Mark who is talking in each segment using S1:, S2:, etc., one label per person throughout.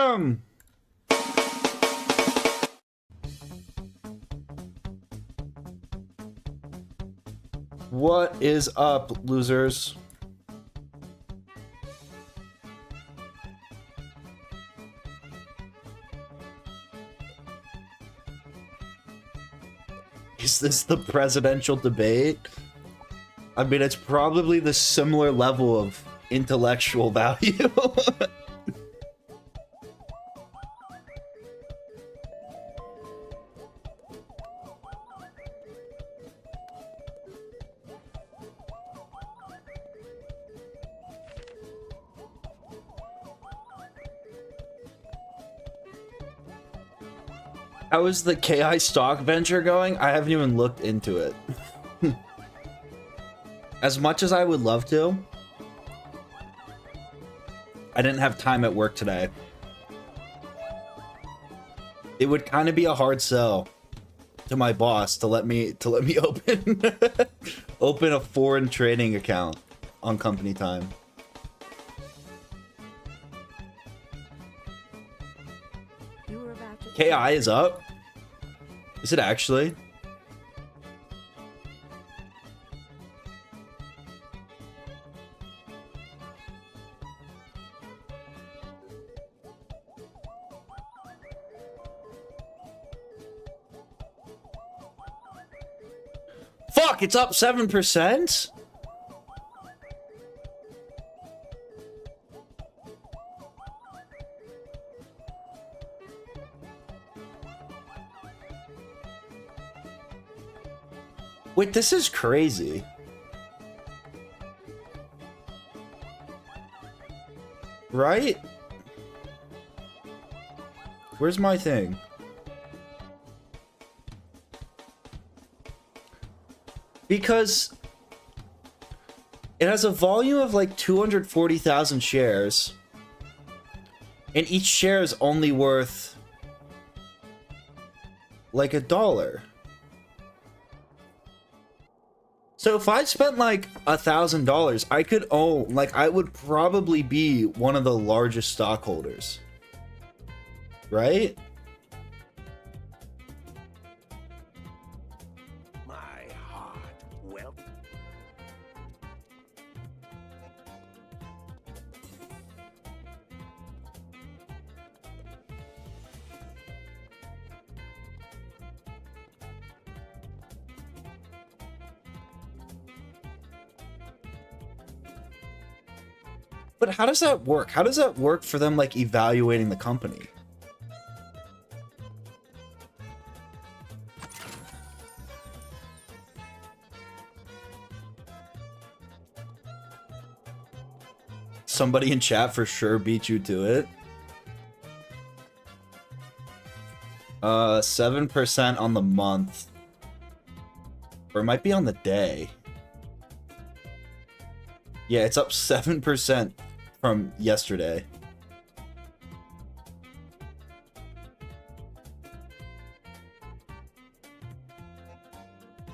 S1: Welcome! What is up, losers? Is this the presidential debate? I mean, it's probably the similar level of intellectual value. How is the KI stock venture going? I haven't even looked into it. As much as I would love to, I didn't have time at work today. It would kind of be a hard sell to my boss to let me open open a foreign trading account on company time. KI is up? Is it actually? Fuck, it's up 7%? Wait, this is crazy. Right? Where's my thing? Because it has a volume of like 240,000 shares, and each share is only worth like $1. So if I spent like $1,000, I could own, like, I would probably be one of the largest stockholders, right?
S2: My heart, well.
S1: But how does that work? How does that work for them, like, evaluating the company? Somebody in chat for sure beat you to it. 7% on the month. Or it might be on the day. Yeah, it's up 7% from yesterday.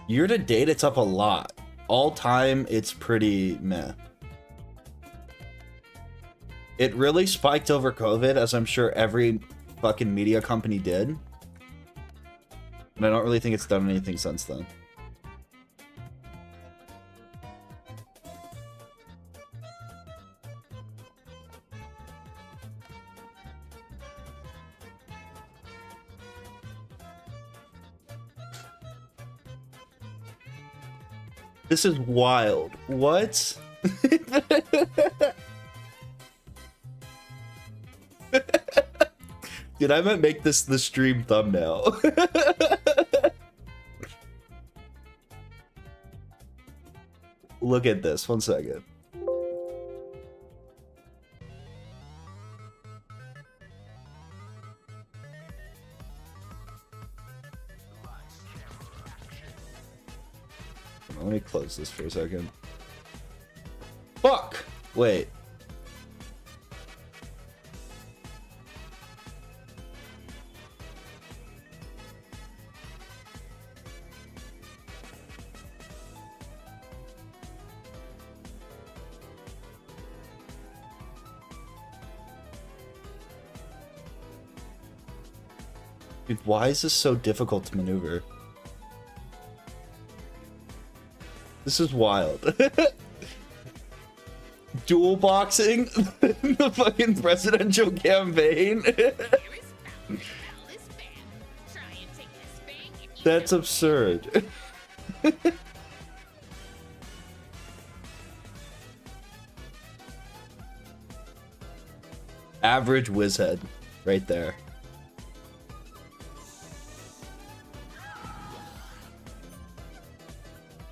S1: Year to date, it's up a lot. All time, it's pretty meh. It really spiked over COVID, as I'm sure every fucking media company did. And I don't really think it's done anything since then. This is wild. What? Dude, I might make this the stream thumbnail. Look at this. 1 second. Let me close this for a second. Fuck! Wait. Dude, why is this so difficult to maneuver? This is wild. Dual boxing the fucking presidential campaign. That's absurd. Average whizhead right there.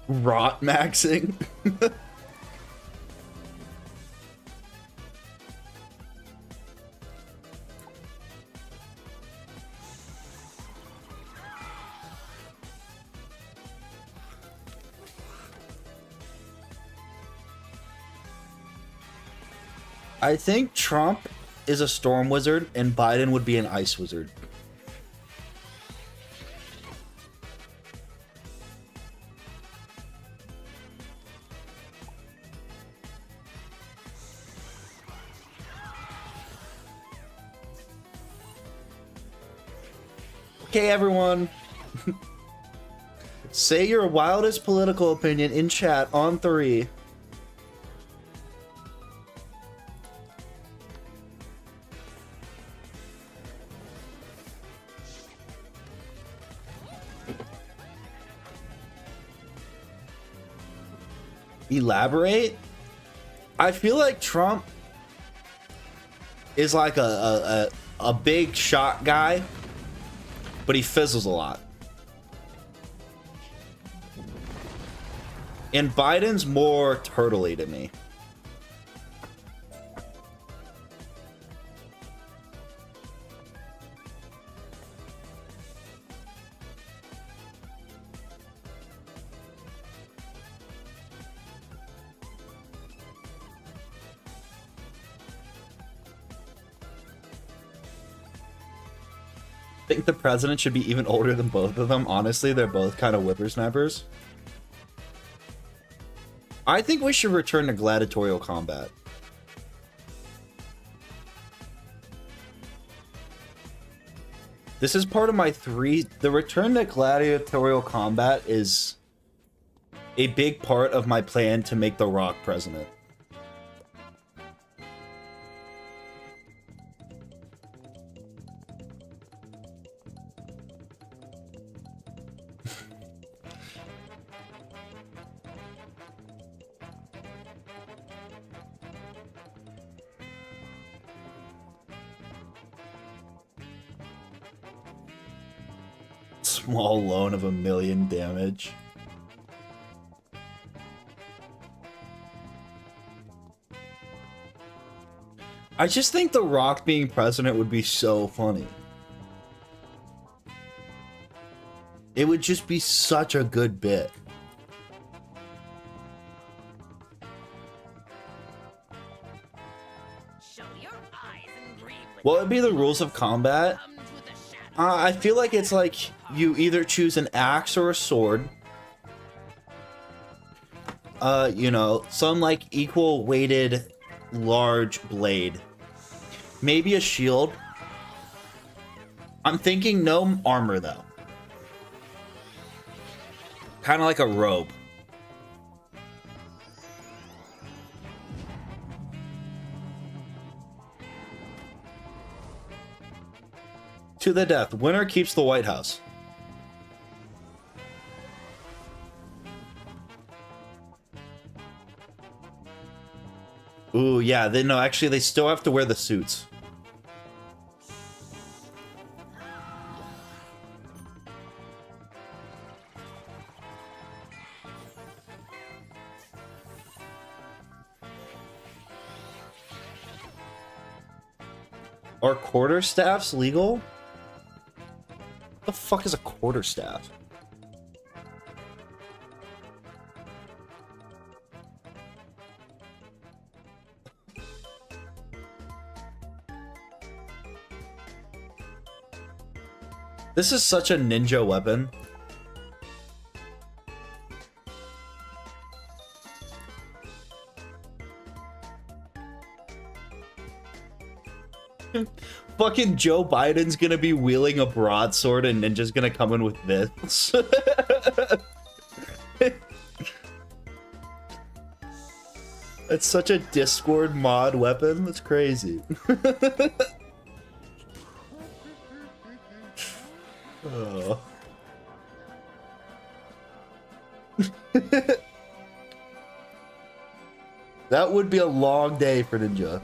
S1: Rot maxing. I think Trump is a storm wizard and Biden would be an ice wizard. Okay, everyone. Say your wildest political opinion in chat on 3. Elaborate? I feel like Trump is like a big shot guy, but he fizzles a lot. And Biden's more turtley to me. I think the president should be even older than both of them. Honestly, they're both kind of whippersnappers. I think we should return to gladiatorial combat. This is part of my 3. The return to gladiatorial combat is a big part of my plan to make The Rock president. Small loan of 1 million damage. I just think The Rock being president would be so funny. It would just be such a good bit. What would be the rules of combat? I feel like it's like you either choose an axe or a sword. You know, some like equal weighted large blade. Maybe a shield. I'm thinking no armor though. Kind of like a robe. To the death. Winner keeps the White House. Ooh, yeah. No, actually, they still have to wear the suits. Are quarterstaffs legal? What the fuck is a quarterstaff? This is such a ninja weapon. Fucking Joe Biden's gonna be wielding a broadsword and Ninja's gonna come in with this. It's such a Discord mod weapon. That's crazy. Oh. That would be a long day for Ninja.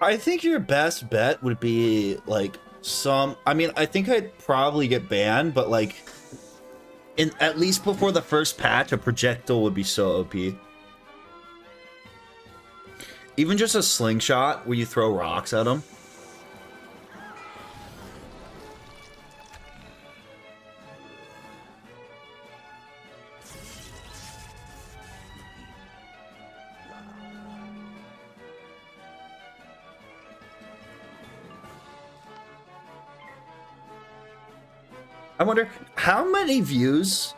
S1: I think your best bet would be like I mean, I think I'd probably get banned, but like at least before the first patch, a projectile would be so OP. Even just a slingshot where you throw rocks at them. I wonder how many views.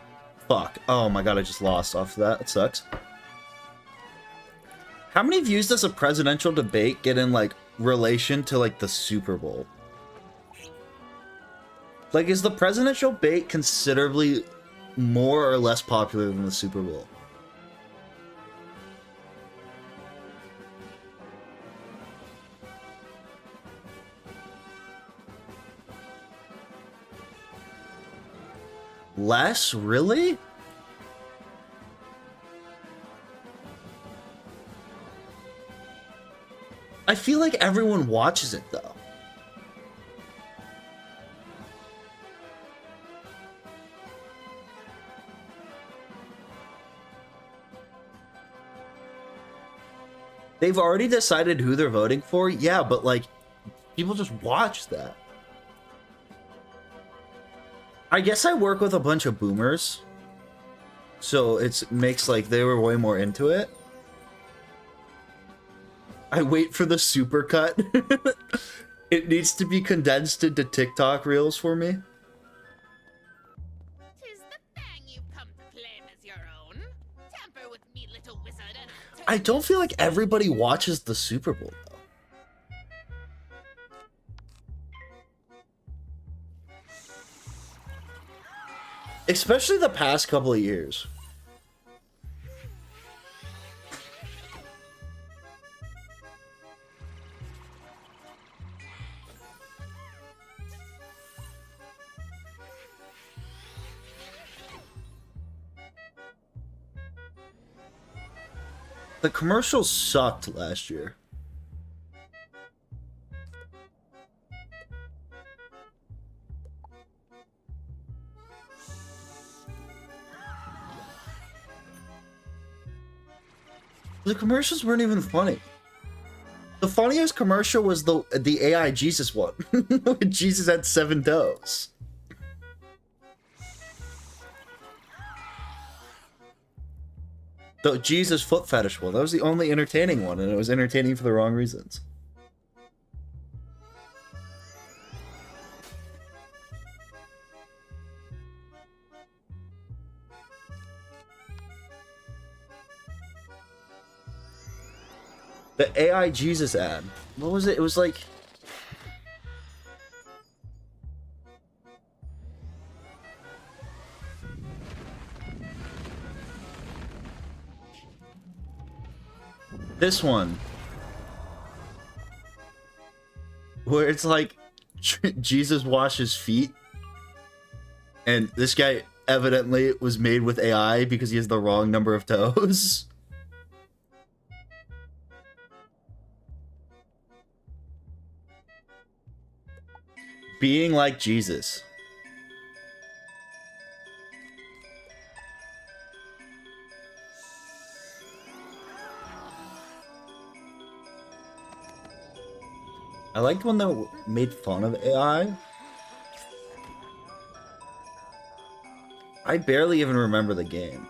S1: Fuck. Oh my god, I just lost off of that. It sucks. How many views does a presidential debate get in like relation to like the Super Bowl? Like, is the presidential debate considerably more or less popular than the Super Bowl? Less? Really? I feel like everyone watches it, though. They've already decided who they're voting for? Yeah, but, like, people just watch that. I guess I work with a bunch of boomers, so it makes like they were way more into it. I wait for the supercut. It needs to be condensed into TikTok reels for me.
S3: 'Tis the thing you've come to claim as your own. Tamper with me, little wizard, and
S1: I don't feel like everybody watches the Super Bowl, though. Especially the past couple of years. The commercials sucked last year. The commercials weren't even funny. The funniest commercial was the AI Jesus one. Jesus had 7 toes. The Jesus foot fetish one. That was the only entertaining one, and it was entertaining for the wrong reasons. The AI Jesus ad. What was it? It was like... this one. Where it's like Jesus washes feet. And this guy evidently was made with AI because he has the wrong number of toes. Being like Jesus. I liked when they made fun of AI. I barely even remember the game.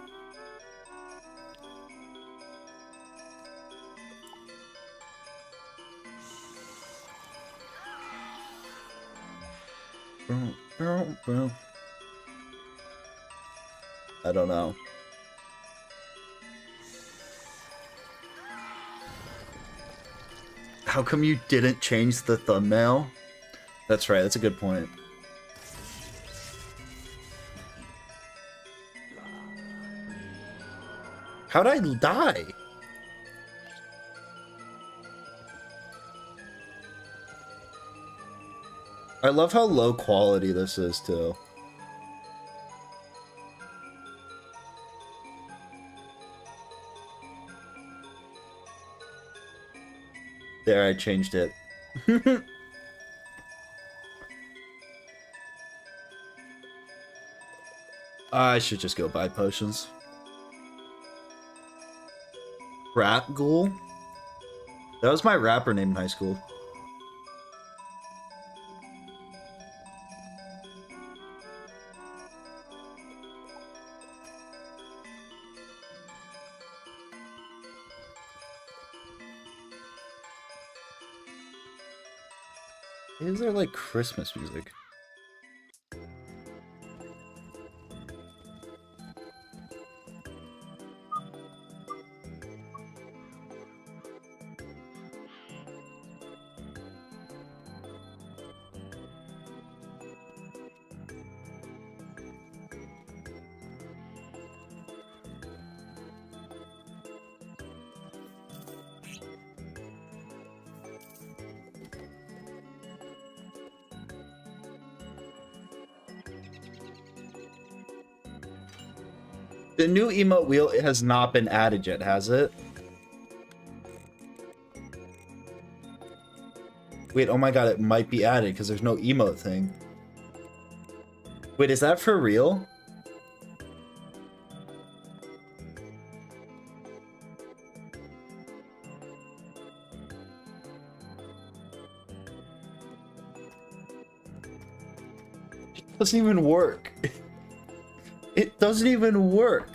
S1: I don't know. How come you didn't change the thumbnail? That's right, that's a good point. How'd I die? I love how low quality this is, too. There, I changed it. I should just go buy potions. Rap Ghoul? That was my rapper name in high school. Is there like Christmas music? The new emote wheel has not been added yet, has it? Wait, oh my god, it might be added because there's no emote thing. Wait, is that for real? It doesn't even work. It doesn't even work.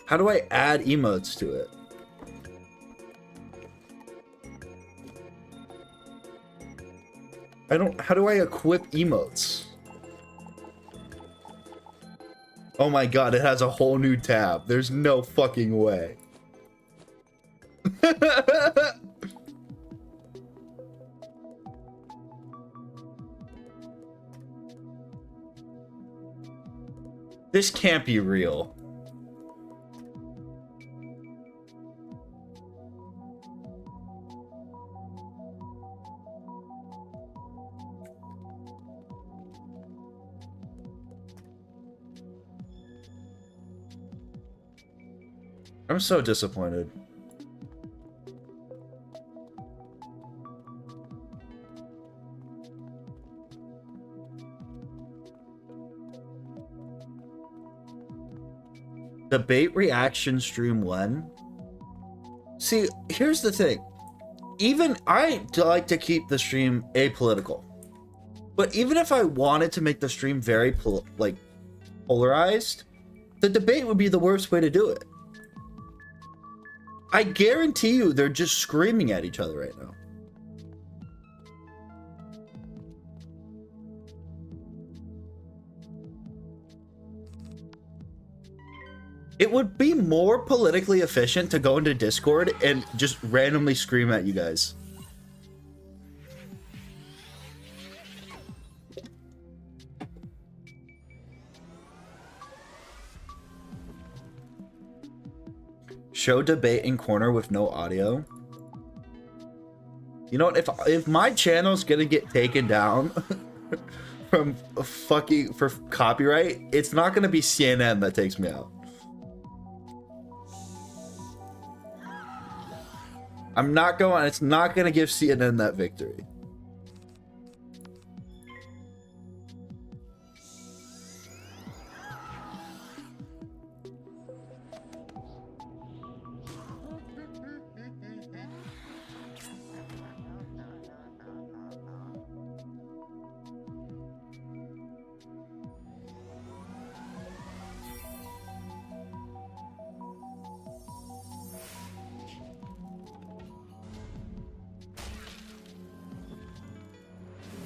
S1: How do I add emotes to it? How do I equip emotes? Oh my god, it has a whole new tab. There's no fucking way. This can't be real. I'm so disappointed. Debate reaction stream when? See, here's the thing. Even I like to keep the stream apolitical. But even if I wanted to make the stream very polarized, the debate would be the worst way to do it. I guarantee you they're just screaming at each other right now. It would be more politically efficient to go into Discord and just randomly scream at you guys. Show debate in corner with no audio. You know what? If my channel's gonna get taken down from for copyright, it's not gonna be CNN that takes me out. It's not gonna give CNN that victory.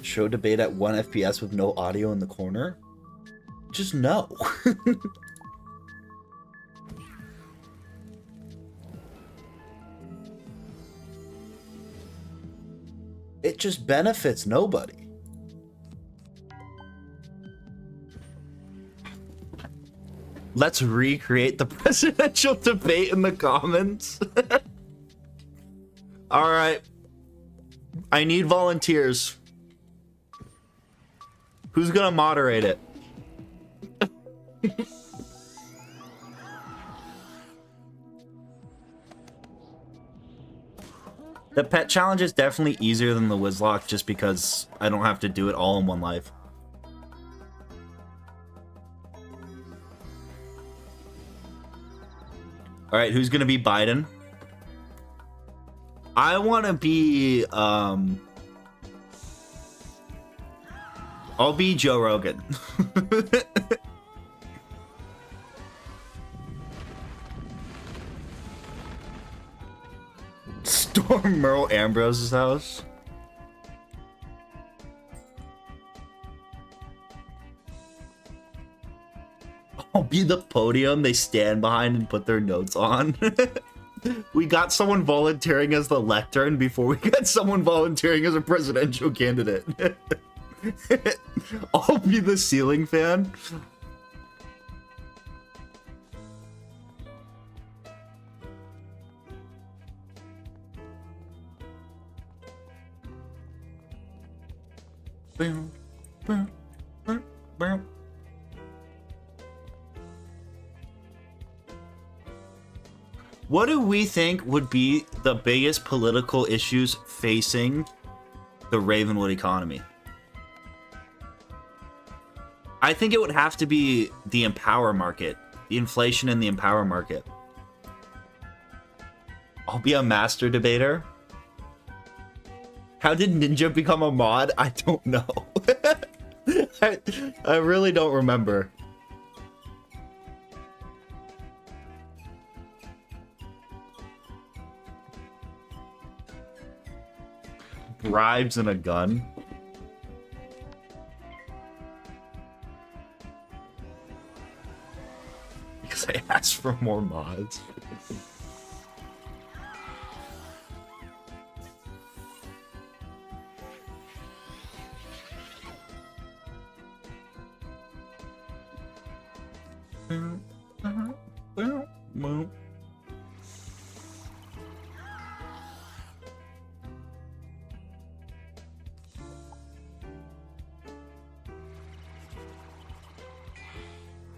S1: Show debate at 1 FPS with no audio in the corner? Just no. It just benefits nobody. Let's recreate the presidential debate in the comments. All right. I need volunteers. Who's gonna moderate it? The pet challenge is definitely easier than the Wizlock just because I don't have to do it all in one life. All right, who's gonna be Biden? I want to be I'll be Joe Rogan. Storm Merle Ambrose's house. I'll be the podium they stand behind and put their notes on. We got someone volunteering as the lectern before we got someone volunteering as a presidential candidate. I'll be the ceiling fan. Boom, boom, boom, boom. What do we think would be the biggest political issues facing the Ravenwood economy? I think it would have to be the empower market, the inflation in the empower market. I'll be a master debater. How did Ninja become a mod? I don't know. I really don't remember. Bribes and a gun. Because I asked for more mods.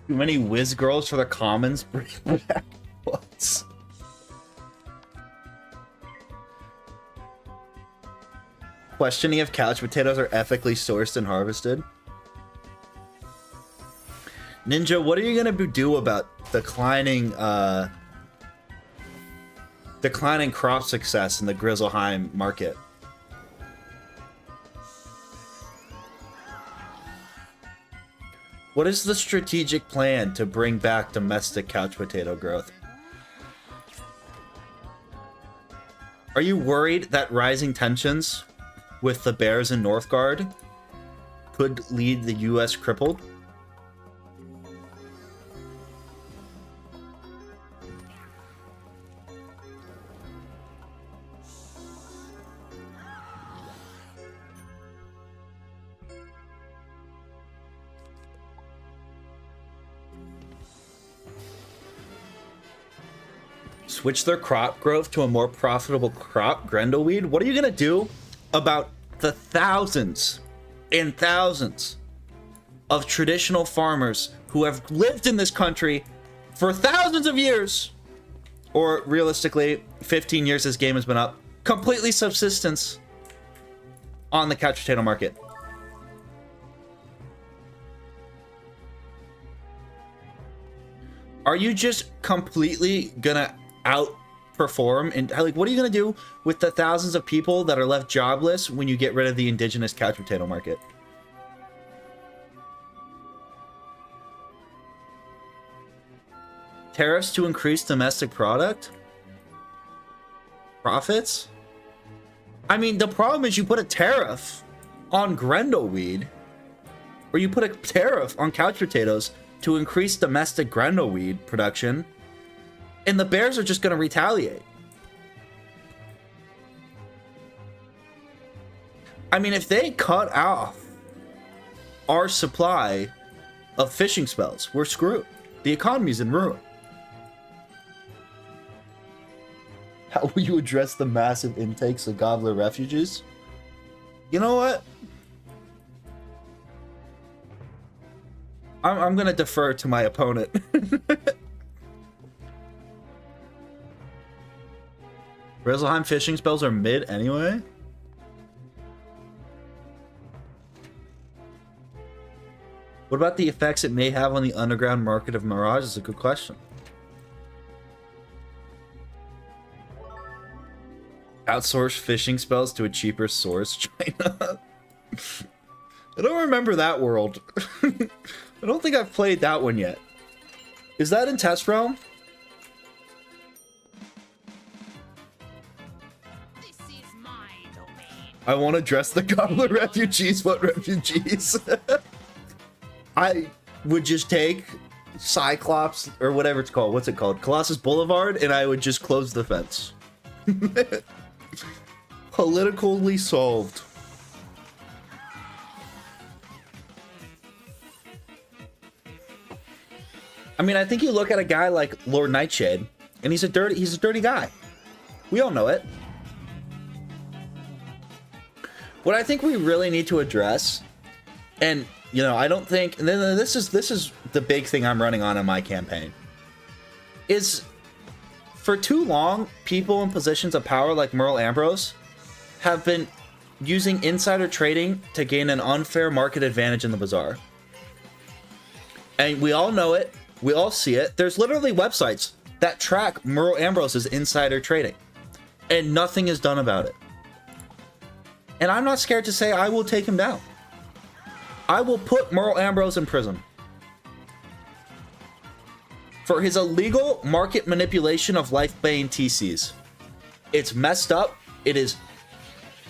S1: Too many whiz girls for the commons. What? Questioning if couch potatoes are ethically sourced and harvested. Ninja, what are you gonna do about declining crop success in the Grizzleheim market? What is the strategic plan to bring back domestic couch potato growth? Are you worried that rising tensions with the bears in Northgard could lead the US crippled? Switch their crop growth to a more profitable crop, Grendelweed? What are you gonna do about the thousands and thousands of traditional farmers who have lived in this country for thousands of years, or realistically 15 years this game has been up, completely subsistence on the couch potato market? Are you just completely gonna outperform? And like, what are you gonna do with the thousands of people that are left jobless when you get rid of the indigenous couch potato market? Tariffs to increase domestic product profits? I mean, the problem is you put a tariff on Grendelweed, or you put a tariff on couch potatoes to increase domestic Grendelweed production, and the bears are just going to retaliate. I mean, if they cut off our supply of fishing spells, we're screwed. The economy's in ruin. How will you address the massive intakes of gobbler refugees? You know what? I'm gonna defer to my opponent. Rezelheim fishing spells are mid anyway? What about the effects it may have on the underground market of Mirage? Is a good question. Outsource fishing spells to a cheaper source, China. I don't remember that world. I don't think I've played that one yet. Is that in Test Realm?
S3: This is my domain.
S1: I want to dress the gobbler refugees. What refugees? I would just take Cyclops, or whatever it's called. What's it called? Colossus Boulevard, and I would just close the fence. Politically solved. I mean, I think you look at a guy like Lord Nightshade, and he's a dirty guy. We all know it. What I think we really need to address, and you know, I don't think, and then this is the big thing I'm running on in my campaign, is for too long, people in positions of power like Merle Ambrose have been using insider trading to gain an unfair market advantage in the bazaar. And we all know it. We all see it. There's literally websites that track Merle Ambrose's insider trading, and nothing is done about it. And I'm not scared to say I will take him down. I will put Merle Ambrose in prison for his illegal market manipulation of Lifebane TCs. It's messed up. It is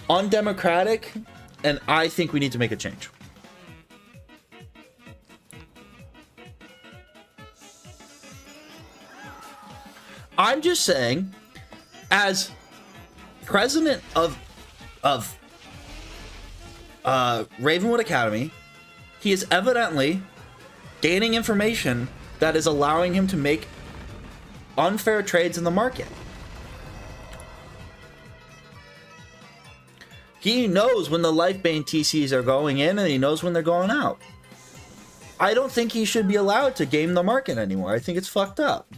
S1: undemocratic, and I think we need to make a change. I'm just saying, as president of Ravenwood Academy, he is evidently gaining information that is allowing him to make unfair trades in the market. He knows when the Lifebane TCs are going in, and he knows when they're going out. I don't think he should be allowed to game the market anymore. I think it's fucked up.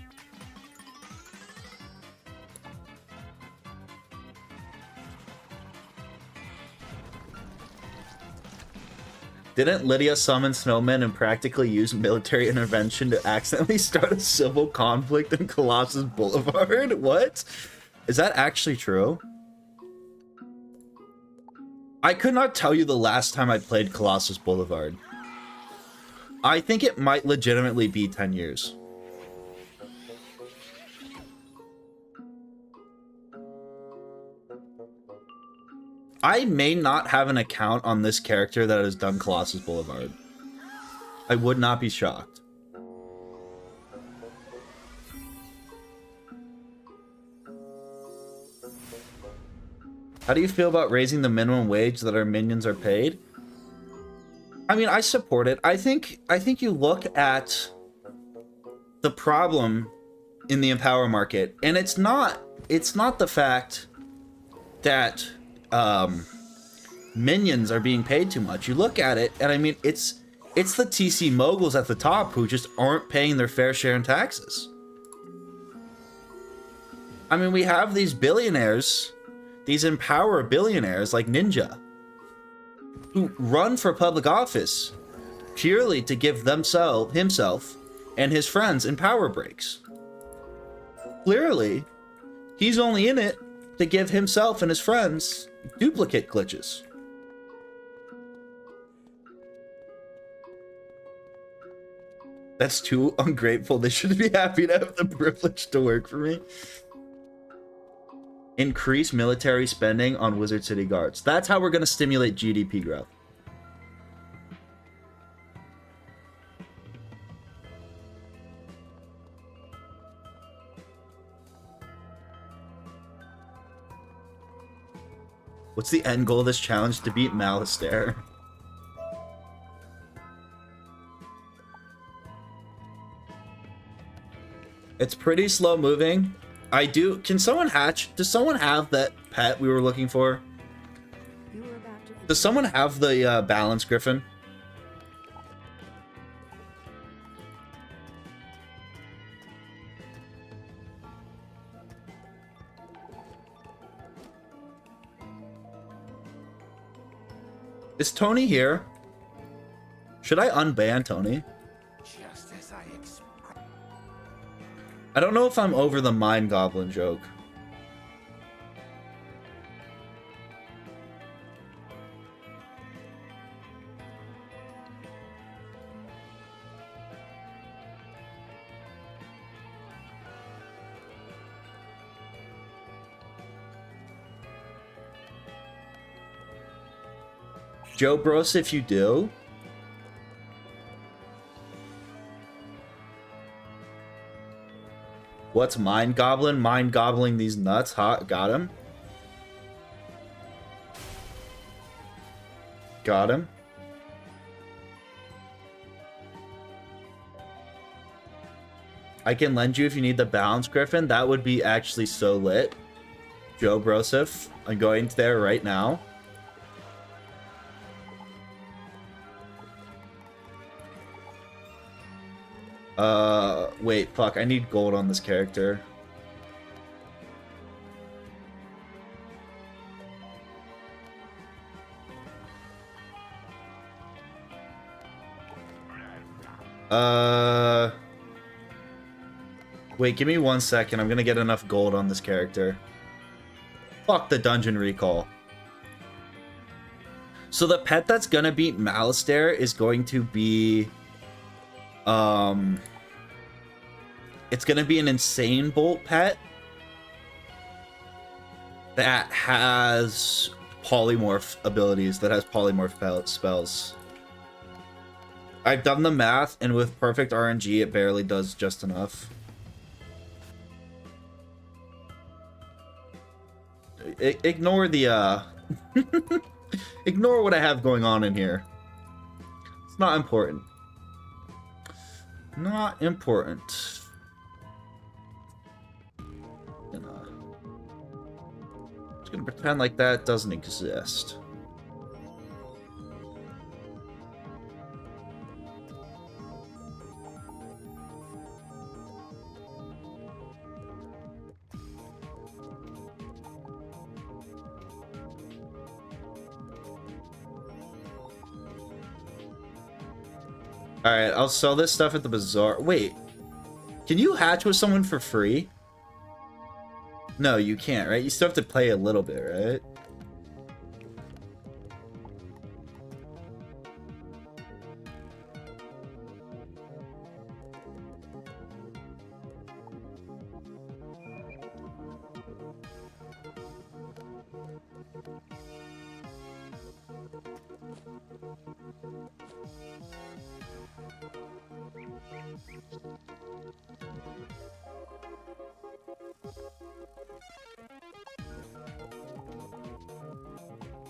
S1: Didn't Lydia summon snowmen and practically use military intervention to accidentally start a civil conflict in Colossus Boulevard? What? Is that actually true? I could not tell you the last time I played Colossus Boulevard. I think it might legitimately be 10 years. I may not have an account on this character that has done Colossus Boulevard. I would not be shocked. How do you feel about raising the minimum wage that our minions are paid? I mean, I support it. I think you look at the problem in the Empower market, and it's not the fact that minions are being paid too much. You look at it, and I mean, it's the TC moguls at the top who just aren't paying their fair share in taxes. I mean, we have these billionaires, these Empower billionaires like Ninja, who run for public office purely to give himself and his friends Empower breaks. Clearly, he's only in it to give himself and his friends duplicate glitches. That's too ungrateful. They should be happy to have the privilege to work for me. Increase military spending on Wizard City guards. That's how we're going to stimulate GDP growth. What's the end goal of this challenge? To beat Malistaire. It's pretty slow moving. Can someone hatch? Does someone have that pet we were looking for? Does someone have the balance griffin? Is Tony here? Should I unban Tony?
S2: Just as I expected.
S1: I don't know if I'm over the Mind Goblin joke. Joe Bros, if you do. What's Mind Goblin? Mind Gobbling these nuts. Hot. Got him. Got him. I can lend you if you need the balance griffin. That would be actually so lit. Joe Brosif. I'm going there right now. Wait, fuck, I need gold on this character. Wait, give me 1 second. I'm gonna get enough gold on this character. Fuck the dungeon recall. So the pet that's gonna beat Malistaire is going to be... it's gonna be an insane bolt pet that has polymorph abilities, that has polymorph spells. I've done the math, and with perfect RNG, it barely does just enough. Ignore the, ignore what I have going on in here. It's not important. Not important. Just gonna pretend like that doesn't exist. Alright, I'll sell this stuff at the bazaar. Wait, can you hatch with someone for free? No, you can't, right? You still have to pay a little bit, right?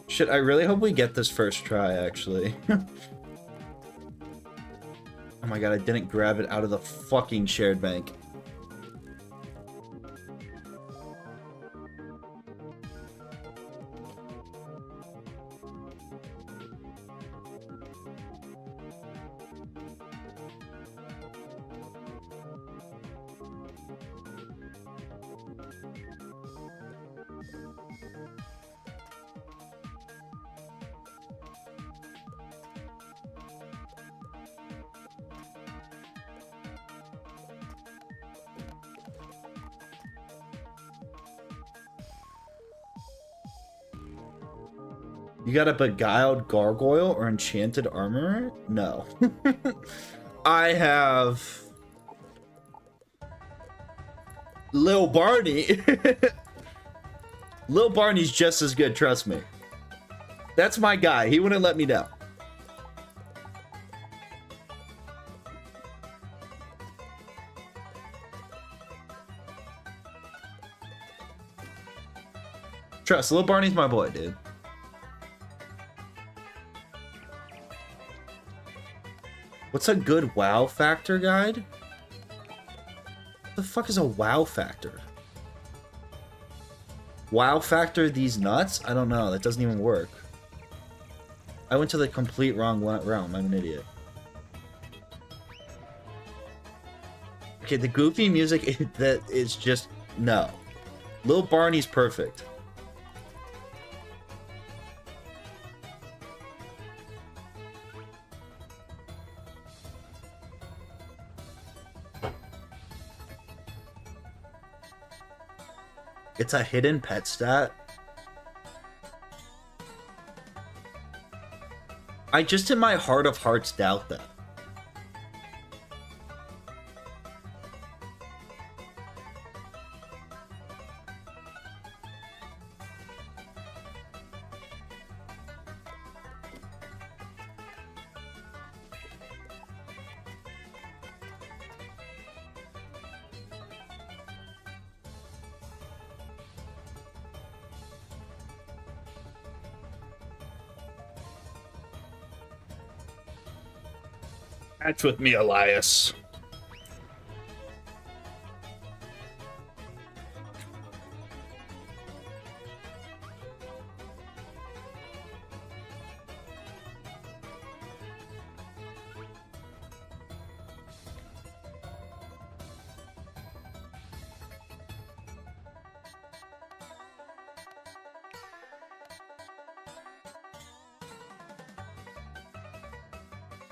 S1: Shit, I really hope we get this first try, actually. Oh my god, I didn't grab it out of the fucking shared bank. You got a beguiled gargoyle or enchanted armor? No. I have Lil Barney. Lil Barney's just as good, trust me. That's my guy. He wouldn't let me down. Trust, Lil Barney's my boy, dude. What's a good wow factor guide? What the fuck is a wow factor? Wow factor these nuts? I don't know. That doesn't even work. I went to the complete wrong realm. I'm an idiot. Okay, the goofy music that is just no. Lil Barney's perfect. It's a hidden pet stat. I just in my heart of hearts doubt that. Match with me, Elias.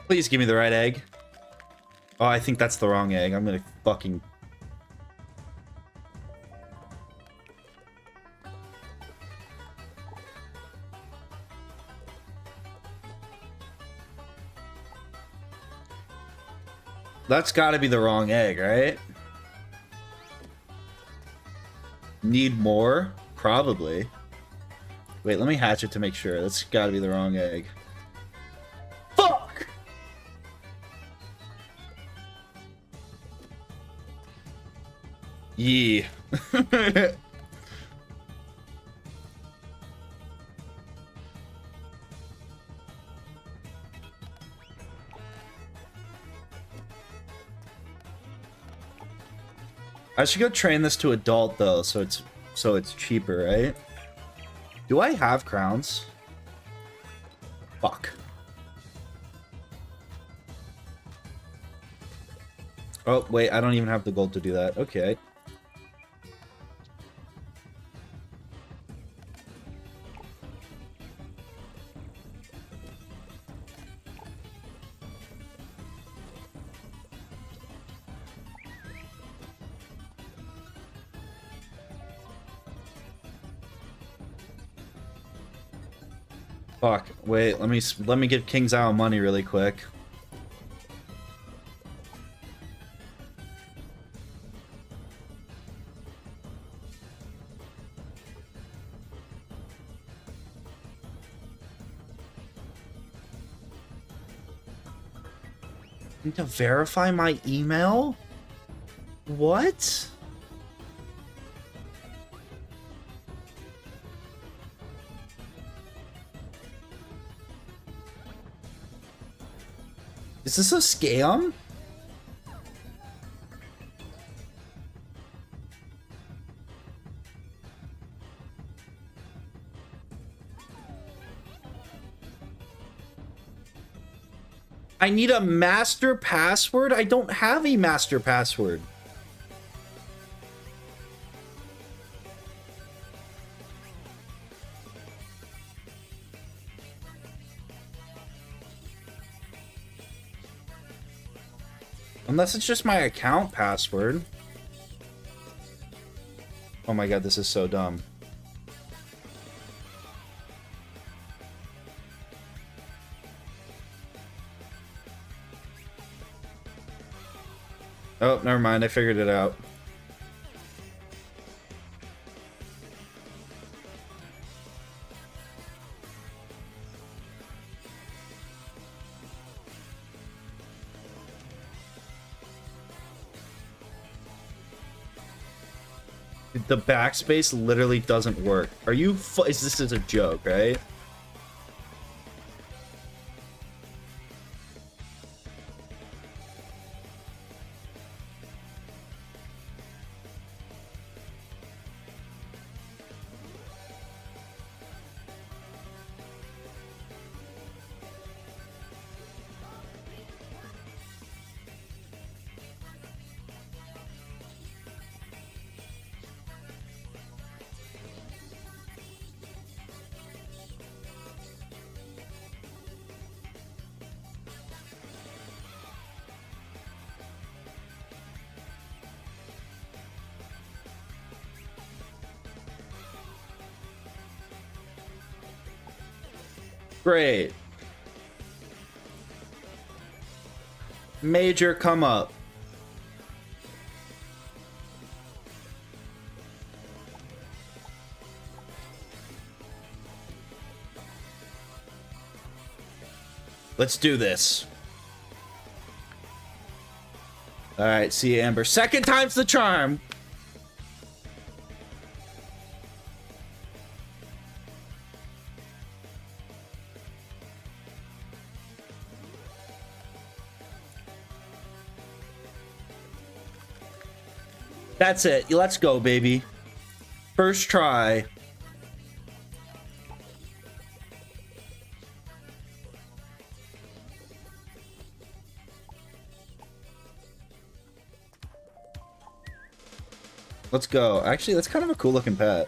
S1: Please give me the right egg. Oh, I think that's the wrong egg. I'm gonna fucking... That's gotta be the wrong egg, right? Need more? Probably. Wait, let me hatch it to make sure. That's gotta be the wrong egg. Fuck! Yeah. I should go train this to adult though, so it's cheaper, right? Do I have crowns? Fuck. Oh, wait, I don't even have the gold to do that. Okay. Fuck. Wait, let me give King's Isle money really quick. Need to verify my email? What? Is this a scam? I need a master password? I don't have a master password. Unless it's just my account password. Oh my god, this is so dumb. Oh, never mind. I figured it out. The backspace literally doesn't work. Are you is this is a joke, right? Great. Major come up. Let's do this. All right, see you, Amber. Second time's the charm. That's it. Let's go, baby. First try. Let's go. Actually, that's kind of a cool looking pet.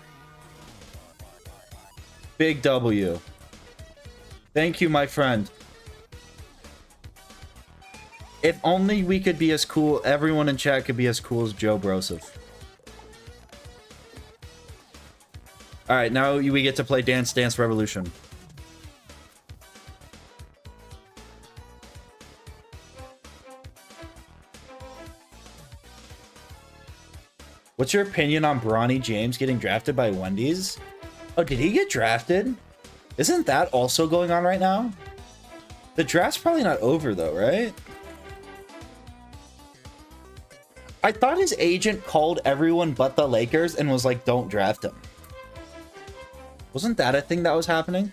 S1: Big W. Thank you, my friend. If only we could be as cool, everyone in chat could be as cool as Joe Broseph. Alright, now we get to play Dance Dance Revolution. What's your opinion on Bronny James getting drafted by Wendy's? Oh, did he get drafted? Isn't that also going on right now? The draft's probably not over though, right? I thought his agent called everyone but the Lakers and was like, don't draft him. Wasn't that a thing that was happening?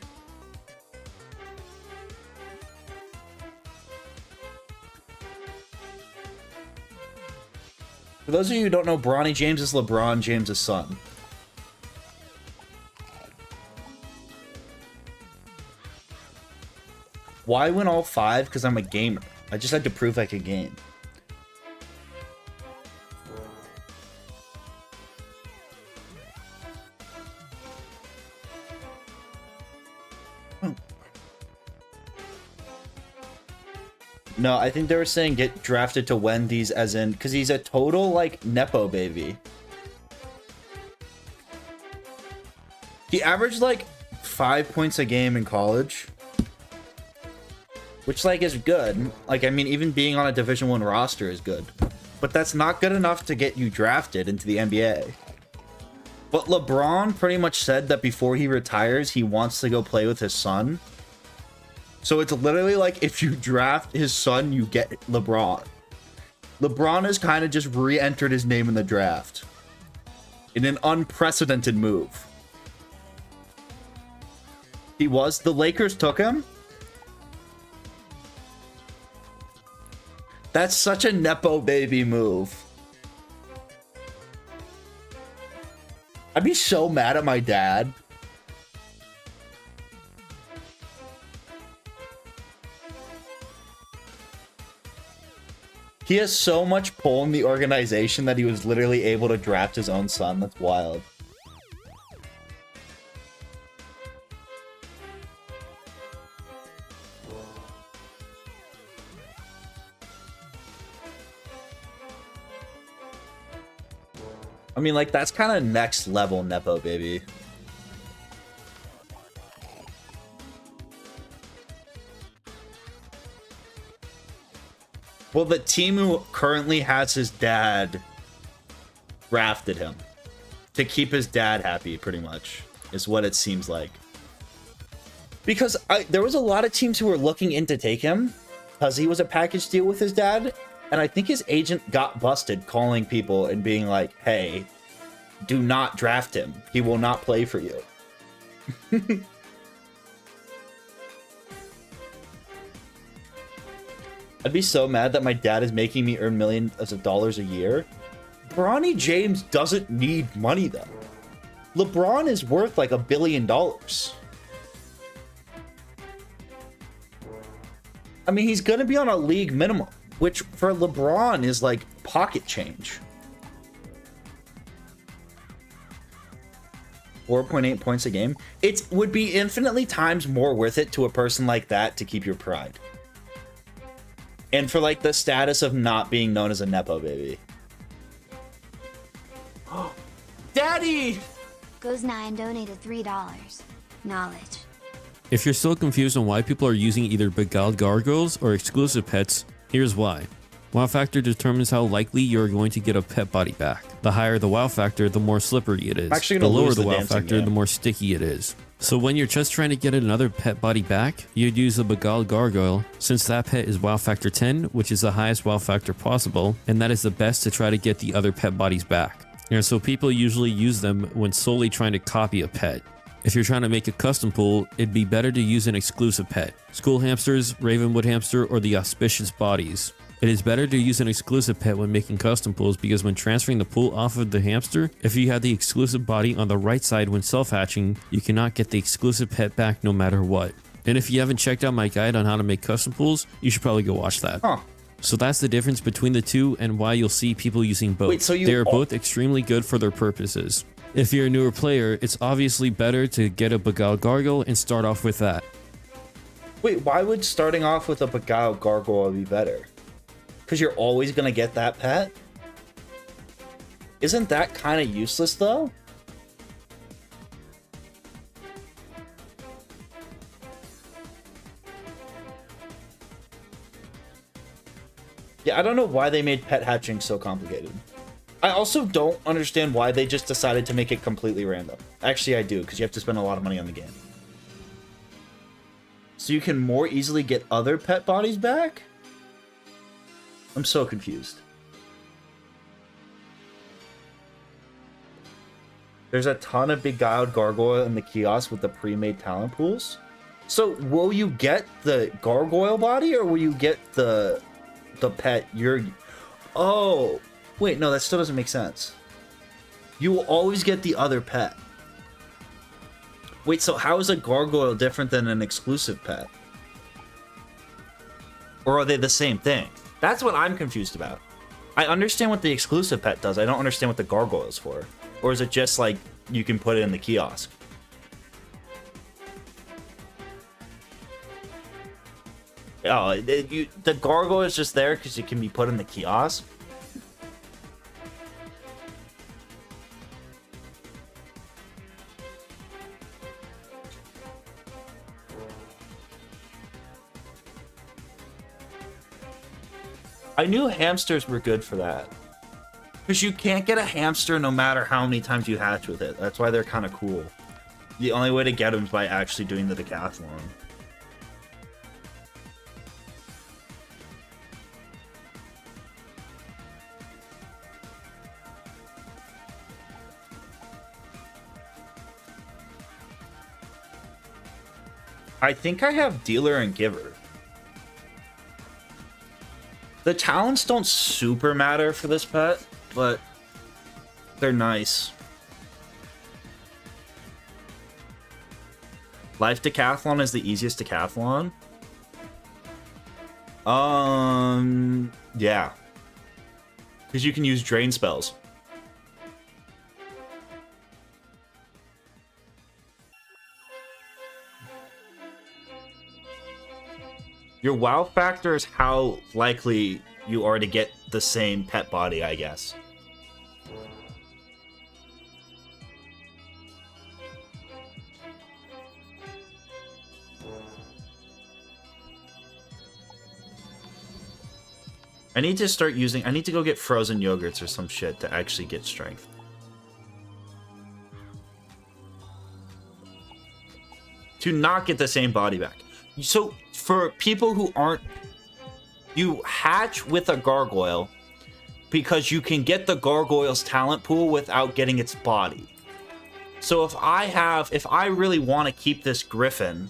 S1: For those of you who don't know, Bronny James is LeBron James' son. Why win all 5? Because I'm a gamer. I just had to prove I could game. No, I think they were saying get drafted to Wendy's as in, because he's a total, like, Nepo baby. He averaged, like, 5 points a game in college. Which, like, is good. Like, I mean, even being on a Division I roster is good. But that's not good enough to get you drafted into the NBA. But LeBron pretty much said that before he retires, he wants to go play with his son. So it's literally like if you draft his son, you get LeBron. LeBron has kind of just re-entered his name in the draft. In an unprecedented move. He was. The Lakers took him. That's such a Nepo baby move. I'd be so mad at my dad. He has so much pull in the organization that he was literally able to draft his own son. That's wild. I mean, like, that's kind of next level Nepo, baby. Well, the team who currently has his dad drafted him to keep his dad happy, pretty much, is what it seems like. Because there was a lot of teams who were looking in to take him because he was a package deal with his dad. And I think his agent got busted calling people and being like, hey, do not draft him. He will not play for you. I'd be so mad that my dad is making me earn millions of dollars a year. Bronny James doesn't need money though. LeBron is worth like $1 billion. I mean, he's gonna be on a league minimum, which for LeBron is like pocket change. 4.8 points a game. It would be infinitely times more worth it to a person like that to keep your pride. And for like the status of not being known as a Nepo baby. Daddy!
S4: Goes9 donated $3. Knowledge.
S5: If you're still confused on why people are using either beguiled gargoyles or exclusive pets, here's why. Wow factor determines how likely you're going to get a pet body back. The higher the wow factor, the more slippery it is.
S1: Actually
S5: The
S1: gonna
S5: lower
S1: lose
S5: the
S1: the
S5: wow
S1: dancing
S5: factor,
S1: game.
S5: the more sticky it is. So when you're just trying to get another pet body back, you'd use a beguiled gargoyle, since that pet is wow factor 10, which is the highest wow factor possible, and that is the best to try to get the other pet bodies back. And so people usually use them when solely trying to copy a pet. If you're trying to make a custom pool, it'd be better to use an exclusive pet. School hamsters, Ravenwood hamster, or the auspicious bodies. It is better to use an exclusive pet when making custom pools because when transferring the pool off of the hamster, if you have the exclusive body on the right side when self-hatching, you cannot get the exclusive pet back no matter what. And if you haven't checked out my guide on how to make custom pools, you should probably go watch that.
S1: Huh.
S5: So that's the difference between the two and why you'll see people using both.
S1: Wait, so you
S5: they are both extremely good for their purposes. If you're a newer player, it's obviously better to get a beguiled gargoyle and start off with that.
S1: Wait, why would starting off with a beguiled gargoyle be better? Because you're always gonna get that pet? Isn't that kind of useless though? Yeah, I don't know why they made pet hatching so complicated. I also don't understand why they just decided to make it completely random. Actually, I do, because you have to spend a lot of money on the game. So you can more easily get other pet bodies back? I'm so confused. There's a ton of beguiled gargoyle in the kiosk with the pre-made talent pools. So will you get the gargoyle body or will you get the pet you're... Oh, wait, no, that still doesn't make sense. You will always get the other pet. Wait, so how is a gargoyle different than an exclusive pet? Or are they the same thing? That's what I'm confused about. I understand what the exclusive pet does. I don't understand what the gargoyle is for. Or is it just like you can put it in the kiosk? Oh, the gargoyle is just there because it can be put in the kiosk? I knew hamsters were good for that. Because you can't get a hamster no matter how many times you hatch with it. That's why they're kind of cool. The only way to get them is by actually doing the decathlon. I think I have dealer and giver. The talents don't super matter for this pet, but they're nice. Life decathlon is the easiest decathlon. Yeah. Because you can use drain spells. Your wow factor is how likely you are to get the same pet body, I guess. I need to go get frozen yogurts or some shit to actually get strength. To not get the same body back. So, for people who aren't... You hatch with a gargoyle, because you can get the gargoyle's talent pool without getting its body. So if I really want to keep this griffin,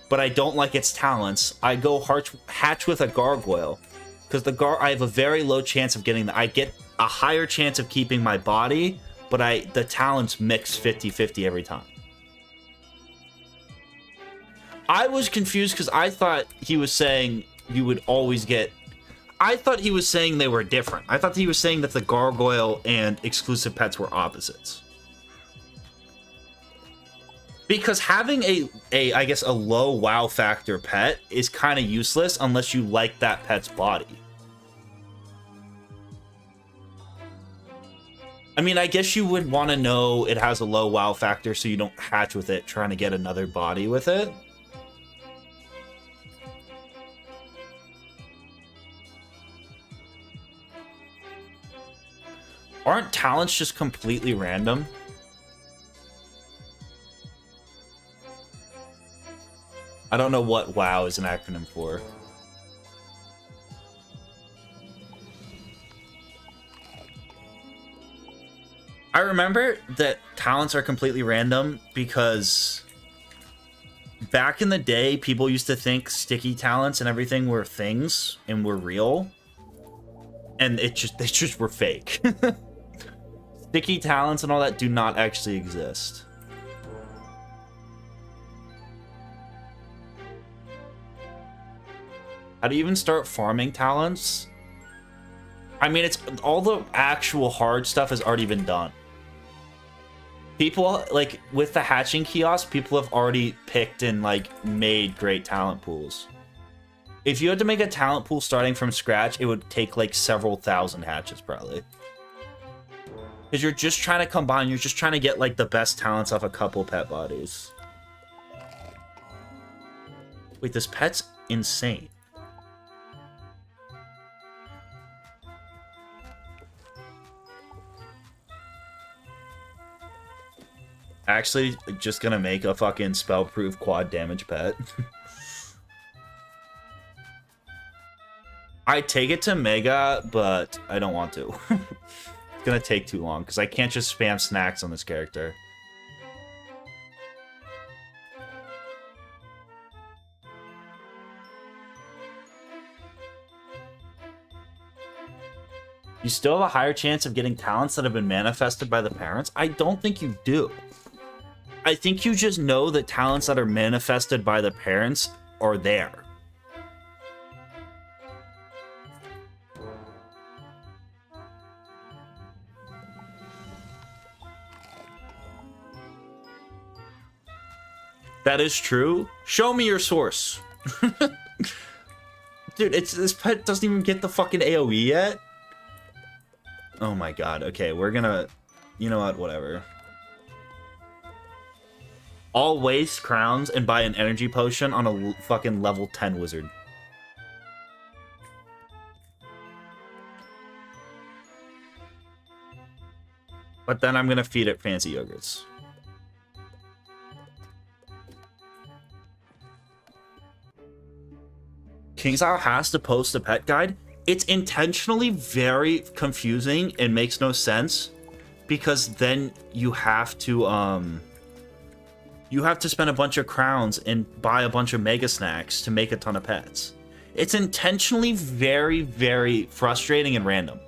S1: but I don't like its talents, I go hatch with a gargoyle, because I have a very low chance of getting I get a higher chance of keeping my body, but the talents mix 50-50 every time. I was confused because I thought he was saying you would always get... I thought he was saying they were different. I thought he was saying that the gargoyle and exclusive pets were opposites. Because having I guess, a low wow factor pet is kind of useless unless you like that pet's body. I mean, I guess you would want to know it has a low wow factor so you don't hatch with it trying to get another body with it. Aren't talents just completely random? I don't know what WoW is an acronym for. I remember that talents are completely random because back in the day, people used to think sticky talents and everything were things and were real. And they just were fake. Sticky talents and all that do not actually exist. How do you even start farming talents? I mean, it's all the actual hard stuff has already been done. People, like, with the hatching kiosk, people have already picked and, like, made great talent pools. If you had to make a talent pool starting from scratch, it would take, like, several thousand hatches, probably. Because you're just trying to combine, you're just trying to get, like, the best talents off a couple pet bodies. Wait, this pet's insane. Actually, just gonna make a fucking spell-proof quad damage pet. I take it to Mega, but I don't want to. It's gonna take too long, because I can't just spam snacks on this character. You still have a higher chance of getting talents that have been manifested by the parents? I don't think you do. I think you just know that talents that are manifested by the parents are there. That is true. Show me your source. Dude, this pet doesn't even get the fucking AoE yet. Oh my god. Okay, we're gonna... You know what? Whatever. I'll waste crowns and buy an energy potion on a fucking level 10 wizard. But then I'm gonna feed it fancy yogurts. KingsIsle has to post a pet guide. It's intentionally very confusing and makes no sense because then you have to spend a bunch of crowns and buy a bunch of mega snacks to make a ton of pets. It's intentionally very, very frustrating and random.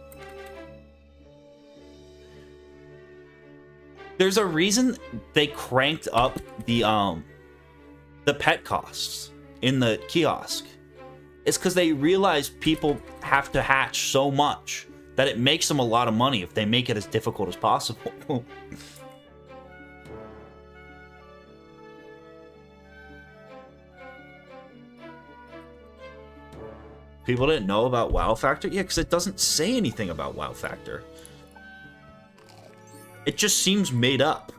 S1: There's a reason they cranked up the pet costs in the kiosk. It's because they realize people have to hatch so much that it makes them a lot of money if they make it as difficult as possible. People didn't know about WoW Factor? Yeah, because it doesn't say anything about WoW Factor. It just seems made up.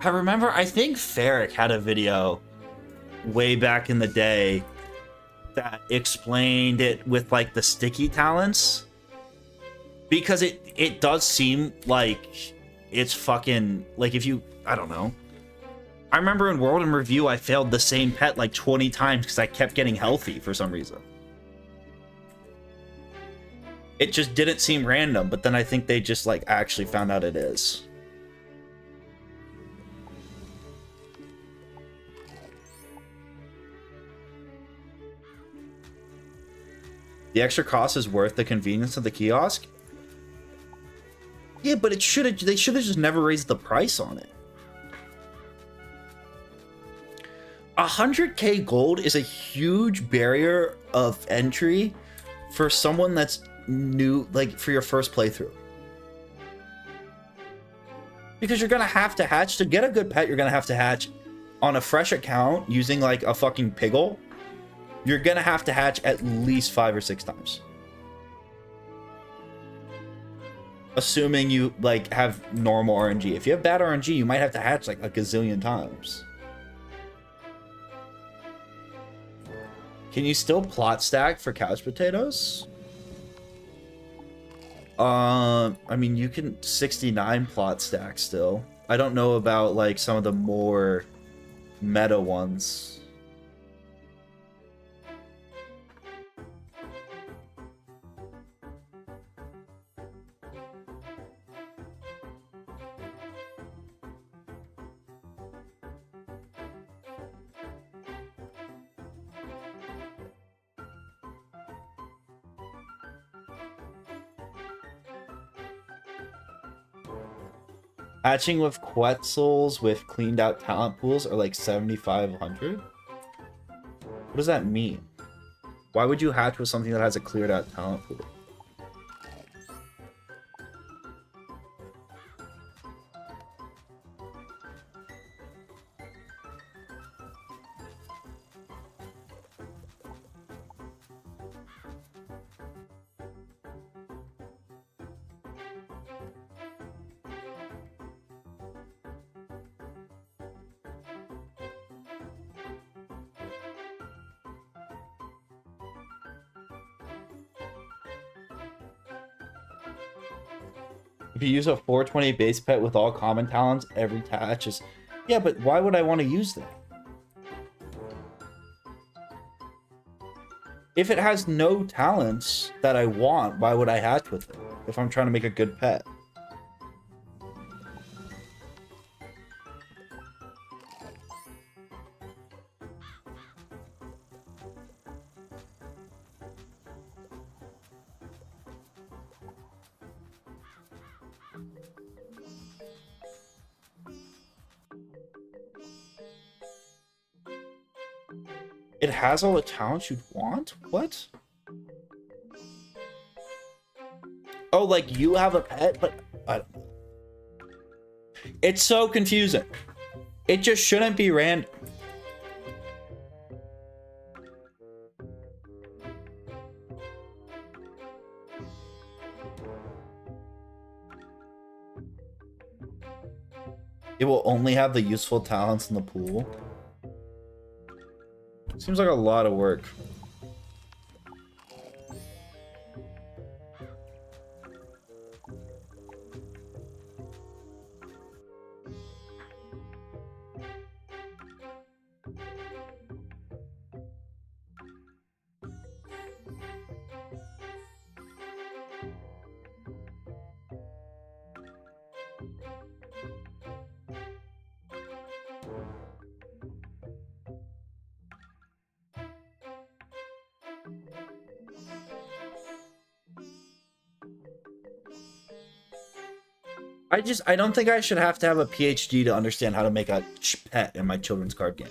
S1: I remember, I think Ferric had a video way back in the day that explained it with, like, the sticky talents. Because it does seem like it's fucking like if you, I don't know. I remember in World in Review I failed the same pet like 20 times because I kept getting healthy for some reason. It just didn't seem random, but then I think they just like actually found out it is. The extra cost is worth the convenience of the kiosk? Yeah, but they should have just never raised the price on it. 100k gold is a huge barrier of entry for someone that's new, like for your first playthrough. Because you're gonna have to hatch to get a good pet. You're gonna have to hatch on a fresh account using like a fucking piggle. You're gonna have to hatch at least 5 or 6 times. Assuming you like have normal RNG. If you have bad RNG, you might have to hatch like a gazillion times. Can you still plot stack for couch potatoes? I mean, you can 69 plot stack still. I don't know about like some of the more meta ones. Hatching with Quetzals with cleaned out talent pools are like 7,500? What does that mean? Why would you hatch with something that has a cleared out talent pool? If you use a 420 base pet with all common talents, every hatch is... Yeah, but why would I want to use that? If it has no talents that I want, why would I hatch with it? If I'm trying to make a good pet. It has all the talents you'd want? What? Oh, like you have a pet, but... It's so confusing. It just shouldn't be random. It will only have the useful talents in the pool. Seems like a lot of work. I don't think I should have to have a PhD to understand how to make a pet in my children's card game.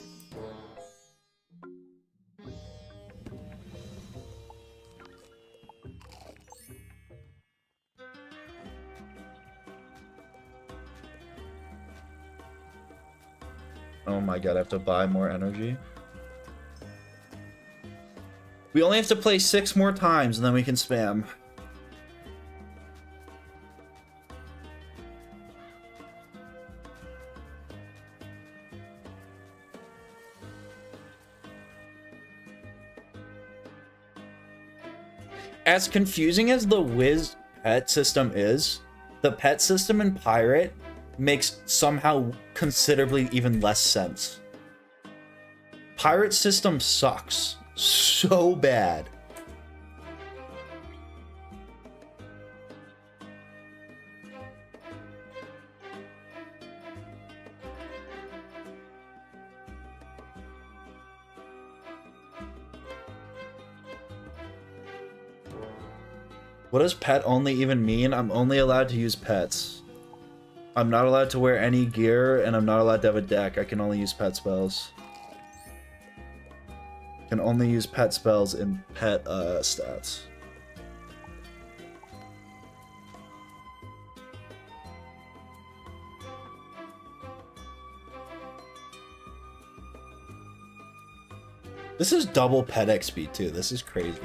S1: Oh my god, I have to buy more energy. We only have to play 6 more times and then we can spam. As confusing as the Wiz pet system is, the pet system in Pirate makes somehow considerably even less sense. Pirate system sucks so bad. What does pet only even mean? I'm only allowed to use pets. I'm not allowed to wear any gear, and I'm not allowed to have a deck. I can only use pet spells. Can only use pet spells in pet stats. This is double pet XP too. This is crazy.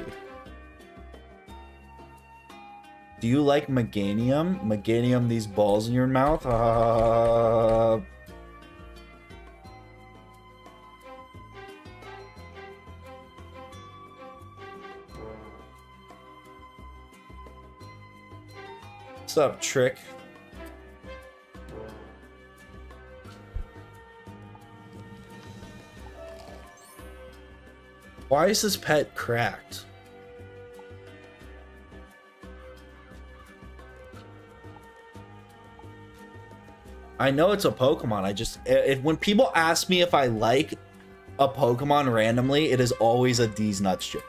S1: Do you like Meganium? Meganium, these balls in your mouth? What's up, Trick? Why is this pet cracked? I know it's a Pokemon. I just when people ask me if I like a Pokemon randomly, it is always a D's nuts joke.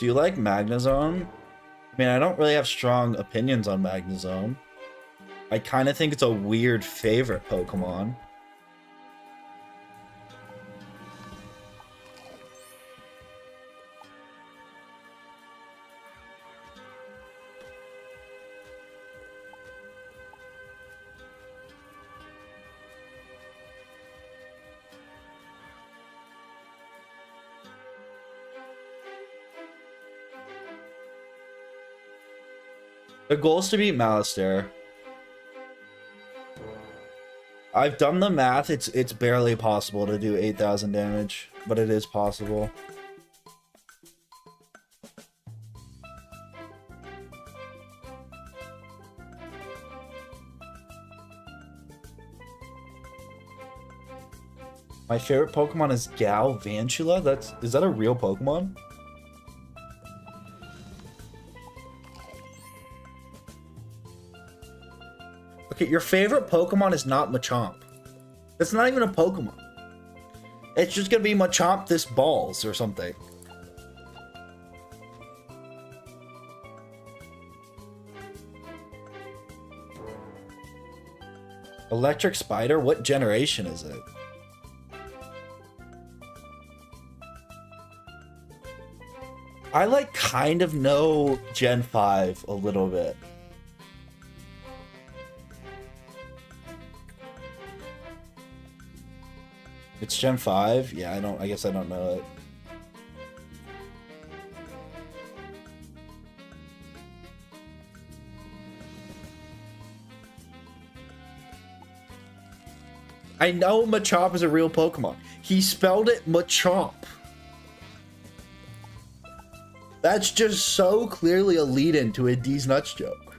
S1: Do you like Magnezone? I mean, I don't really have strong opinions on Magnezone. I kind of think it's a weird favorite Pokemon. The goal is to beat Malistaire. I've done the math. It's barely possible to do 8,000 damage, but it is possible. My favorite Pokemon is Galvantula. Is that a real Pokemon? Okay, your favorite Pokemon is not Machamp. It's not even a Pokemon. It's just gonna be Machamp this balls or something. Electric Spider? What generation is it? I like kind of know Gen 5 a little bit. It's Gen 5? Yeah, I guess I don't know it. I know Machamp is a real Pokemon. He spelled it Machamp. That's just so clearly a lead-in to a D's Nuts joke.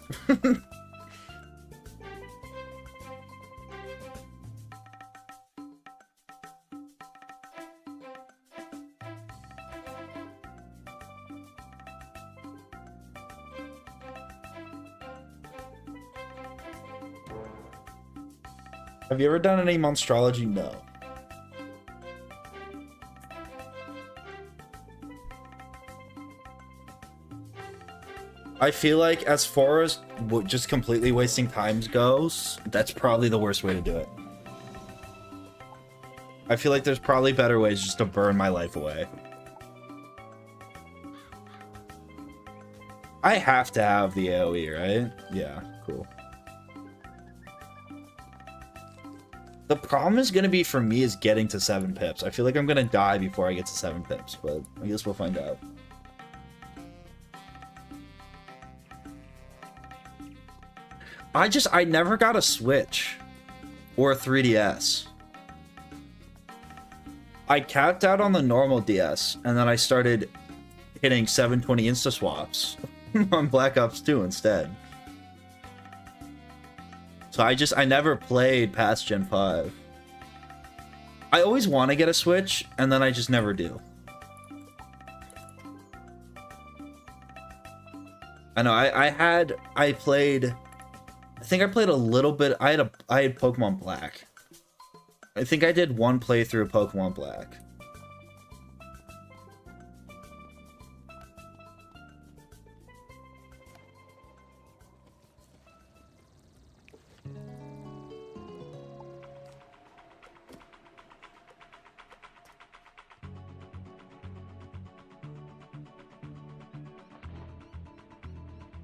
S1: Have you ever done any monstrology? No. I feel like as far as just completely wasting times goes, that's probably the worst way to do it. I feel like there's probably better ways just to burn my life away. I have to have the AoE, right? Yeah, cool. The problem is going to be for me is getting to 7 pips. I feel like I'm going to die before I get to 7 pips, but I guess we'll find out. I never got a Switch or a 3DS. I capped out on the normal DS, and then I started hitting 720 Insta swaps on Black Ops 2 instead. So I never played past Gen 5. I always want to get a Switch, and then I just never do. I know, I think I played a little bit. I had Pokemon Black. I think I did one playthrough of Pokemon Black.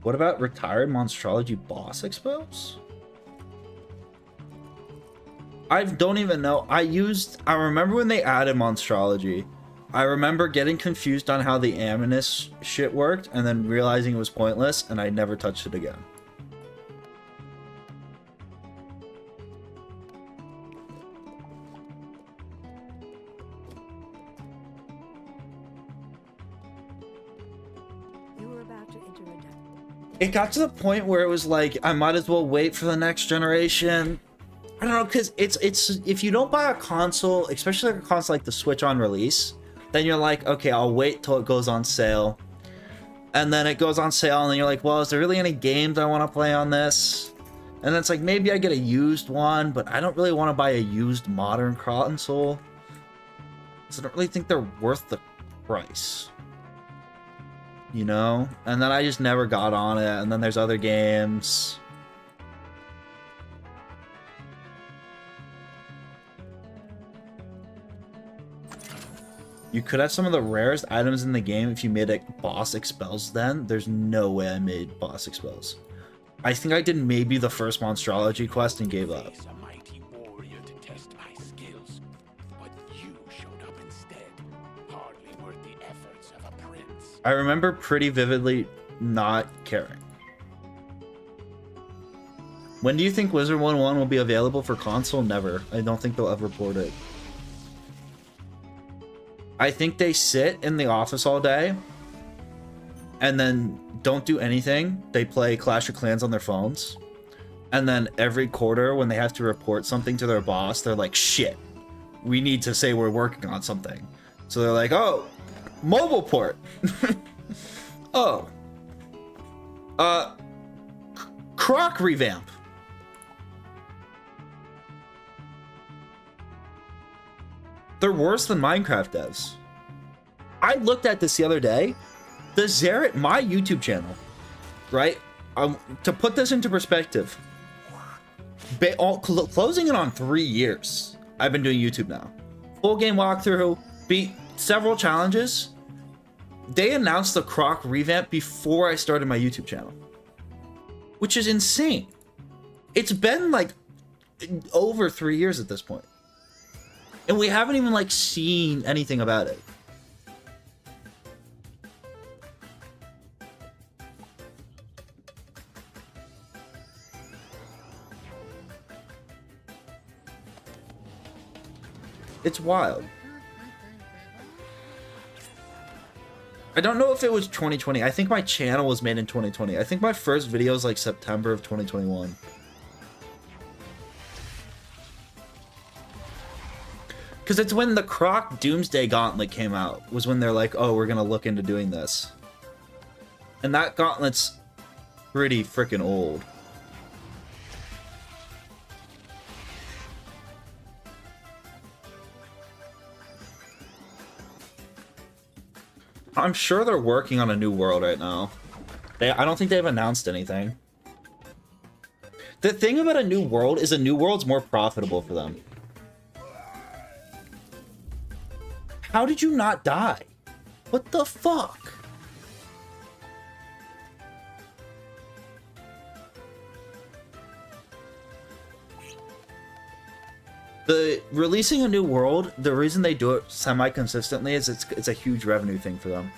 S1: What about retired Monstrology boss expos? I don't even know. I remember when they added Monstrology. I remember getting confused on how the Aminus shit worked and then realizing it was pointless, and I never touched it again. It got to the point where it was like, I might as well wait for the next generation. I don't know, because it's if you don't buy a console, especially like a console like the Switch on release, then you're like, okay, I'll wait till it goes on sale. And then it goes on sale, and then you're like, well, is there really any games I want to play on this? And then it's like, maybe I get a used one, but I don't really want to buy a used modern console. So I don't really think they're worth the price. You know? And then I just never got on it, and then there's other games. You could have some of the rarest items in the game if you made a boss expels then. There's no way I made boss expels. I think I did maybe the first Monstrology quest and gave up.
S2: A mighty warrior to test my skills, but you showed up instead. Hardly worth the efforts of a prince.
S1: I remember pretty vividly not caring. When do you think WIZARD101 will be available for console? Never. I don't think they'll ever port it. I think they sit in the office all day and then don't do anything. They play Clash of Clans on their phones. And then every quarter when they have to report something to their boss, they're like, shit, we need to say we're working on something. So they're like, oh, mobile port. Oh. Croc revamp. They're worse than Minecraft devs. I looked at this the other day. The Xerath, my YouTube channel, right? To put this into perspective, closing it on 3 years. I've been doing YouTube now. Full game walkthrough, beat several challenges. They announced the Croc revamp before I started my YouTube channel, which is insane. It's been like over 3 years at this point. And we haven't even like seen anything about it. It's wild. I don't know if it was 2020. I think my channel was made in 2020. I think my first video is like September of 2021. Because it's when the Croc Doomsday Gauntlet came out, was when they're like, oh, we're going to look into doing this. And that gauntlet's pretty freaking old. I'm sure they're working on a new world right now. I don't think they've announced anything. The thing about a new world is a new world's more profitable for them. How did you not die? What the fuck? Releasing a new world, the reason they do it semi-consistently is it's a huge revenue thing for them.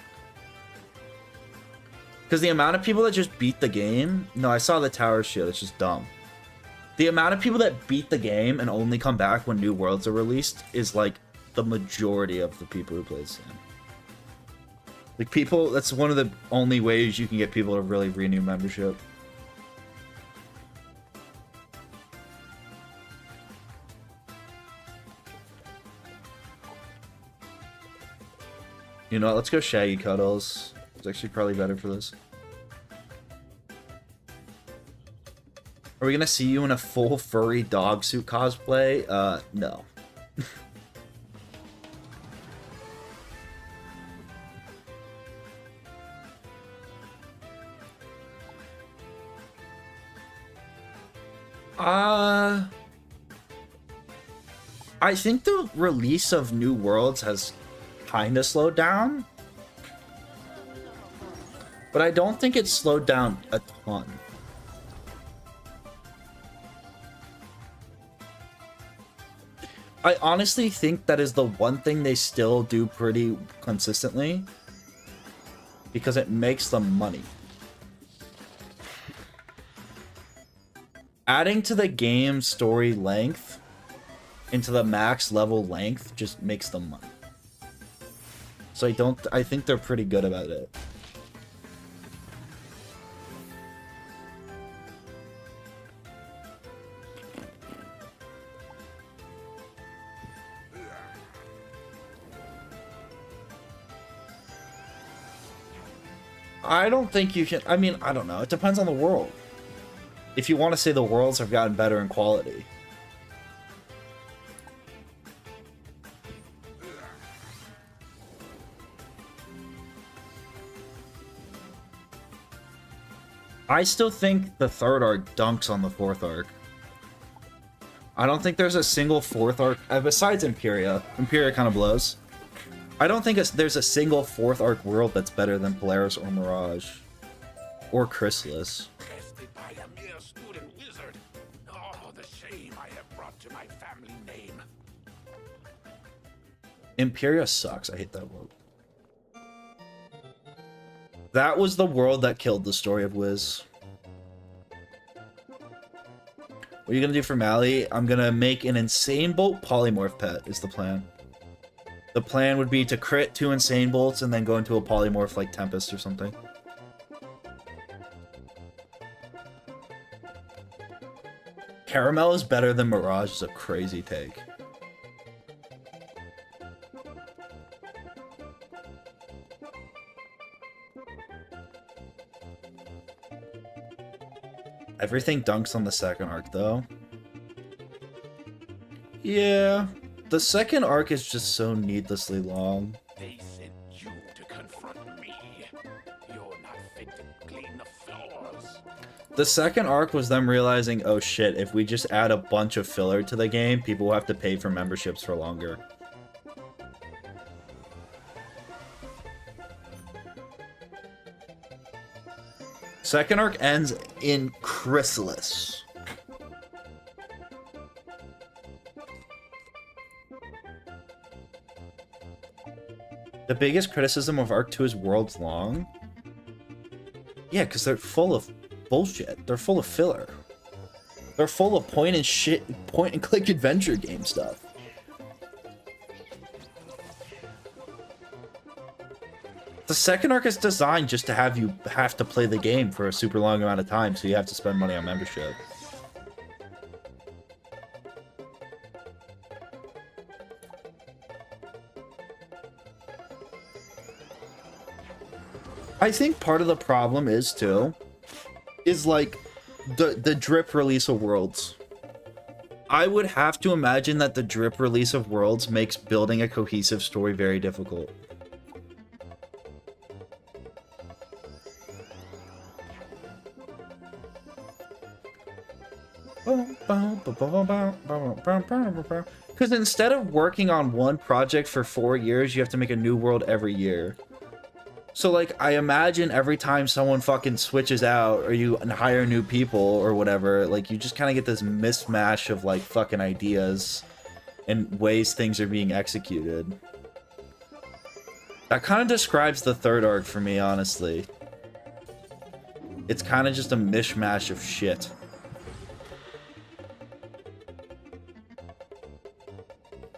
S1: Because the amount of people that just beat the game... No, I saw the tower shield. It's just dumb. The amount of people that beat the game and only come back when new worlds are released is, like, the majority of the people who play this game. Like, people... That's one of the only ways you can get people to really renew membership. You know what? Let's go Shaggy Cuddles. It's actually probably better for this. Are we gonna see you in a full furry dog suit cosplay? No. I think the release of New Worlds has kind of slowed down. But I don't think it's slowed down a ton. I honestly think that is the one thing they still do pretty consistently. Because it makes them money. Adding to the game story length into the max level length just makes them money. So I think they're pretty good about it. I don't think you can... I mean, I don't know. It depends on the world. If you want to say the worlds have gotten better in quality. I still think the third arc dunks on the fourth arc. I don't think there's a single fourth arc... besides Imperia. Imperia kind of blows. I don't think there's a single fourth arc world that's better than Polaris or Mirage. Or Chrysalis.
S2: Tested by a mere student wizard. Oh, the shame I have brought to my family name.
S1: Imperia sucks. I hate that world. That was the world that killed the story of Wiz. What are you gonna do for Mally? I'm gonna make an Insane Bolt polymorph pet, is the plan. The plan would be to crit 2 Insane Bolts and then go into a polymorph like Tempest or something. Caramel is better than Mirage is a crazy take. Everything dunks on the second arc, though. Yeah. The second arc is just so needlessly long.
S2: They sent you to confront me. You're not fit to clean the floors.
S1: The second arc was them realizing, oh shit, if we just add a bunch of filler to the game, people will have to pay for memberships for longer. Second arc ends in Chrysalis. The biggest criticism of Arc 2 is worlds long. Yeah, because they're full of bullshit. They're full of filler. They're full of point and click adventure game stuff. The second arc is designed just to have you have to play the game for a super long amount of time, so you have to spend money on membership. I think part of the problem is like the drip release of worlds. I would have to imagine that the drip release of worlds makes building a cohesive story very difficult. Because instead of working on one project for 4 years, you have to make a new world every year. So, like, I imagine every time someone fucking switches out or you hire new people or whatever, like, you just kind of get this mismatch of, like, fucking ideas and ways things are being executed. That kind of describes the third arc for me, honestly. It's kind of just a mishmash of shit.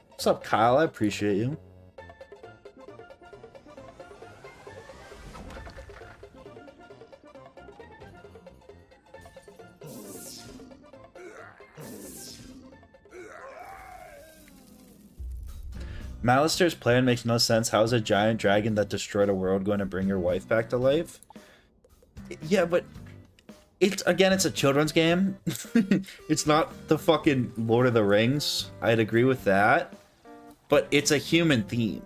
S1: What's up, Kyle? I appreciate you. Malister's plan makes no sense. How is a giant dragon that destroyed a world going to bring your wife back to life? Yeah, but it's a children's game. It's not the fucking Lord of the Rings. I'd agree with that. But it's a human theme.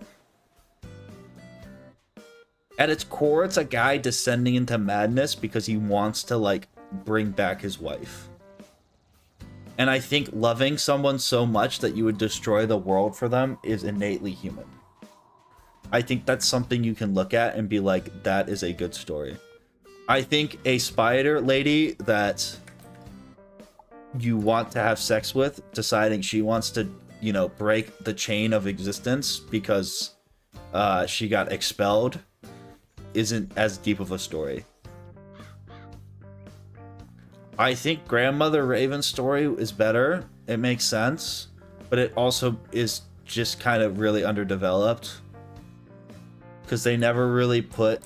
S1: At its core, it's a guy descending into madness because he wants to, like, bring back his wife. And I think loving someone so much that you would destroy the world for them is innately human. I think that's something you can look at and be like, that is a good story. I think a spider lady that you want to have sex with, deciding she wants to, you know, break the chain of existence because she got expelled, isn't as deep of a story. I think Grandmother Raven's story is better. It makes sense, but it also is just kind of really underdeveloped because they never really put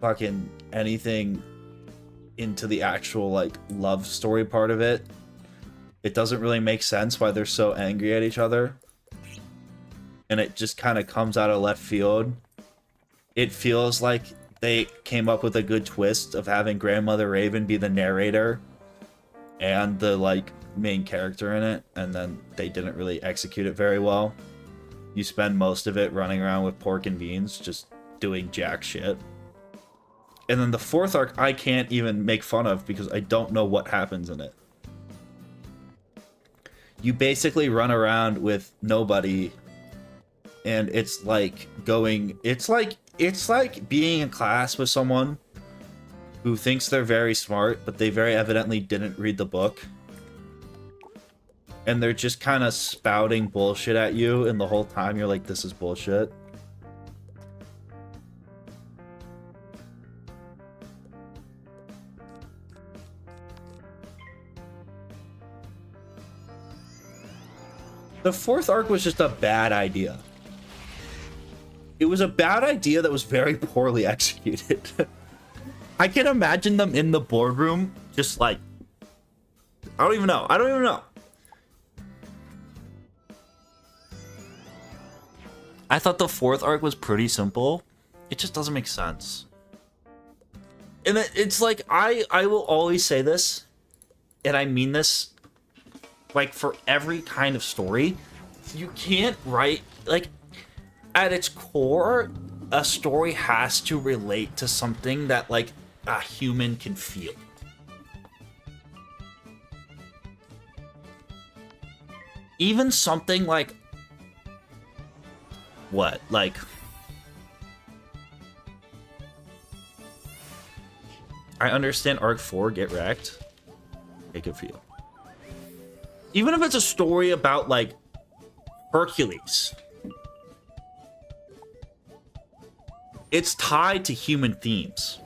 S1: fucking anything into the actual, like, love story part of it. It doesn't really make sense why they're so angry at each other, and it just kind of comes out of left field. It feels like they came up with a good twist of having Grandmother Raven be the narrator and the, like, main character in it, and then they didn't really execute it very well. You spend most of it running around with pork and beans, just doing jack shit. And then the fourth arc I can't even make fun of because I don't know what happens in it. You basically run around with nobody, and it's like being in class with someone who thinks they're very smart, but they very evidently didn't read the book. And they're just kind of spouting bullshit at you, and the whole time you're like, this is bullshit. The fourth arc was just a bad idea. It was a bad idea that was very poorly executed. I can imagine them in the boardroom, just like, I don't even know. I thought the fourth arc was pretty simple. It just doesn't make sense. And it's like, I will always say this, and I mean this, like, for every kind of story, you can't write, like, at its core, a story has to relate to something that, like, a human can feel. Even something like... What? Like... I understand Arc 4, get wrecked. Okay, good for you. Even if it's a story about, like, Hercules... It's tied to human themes.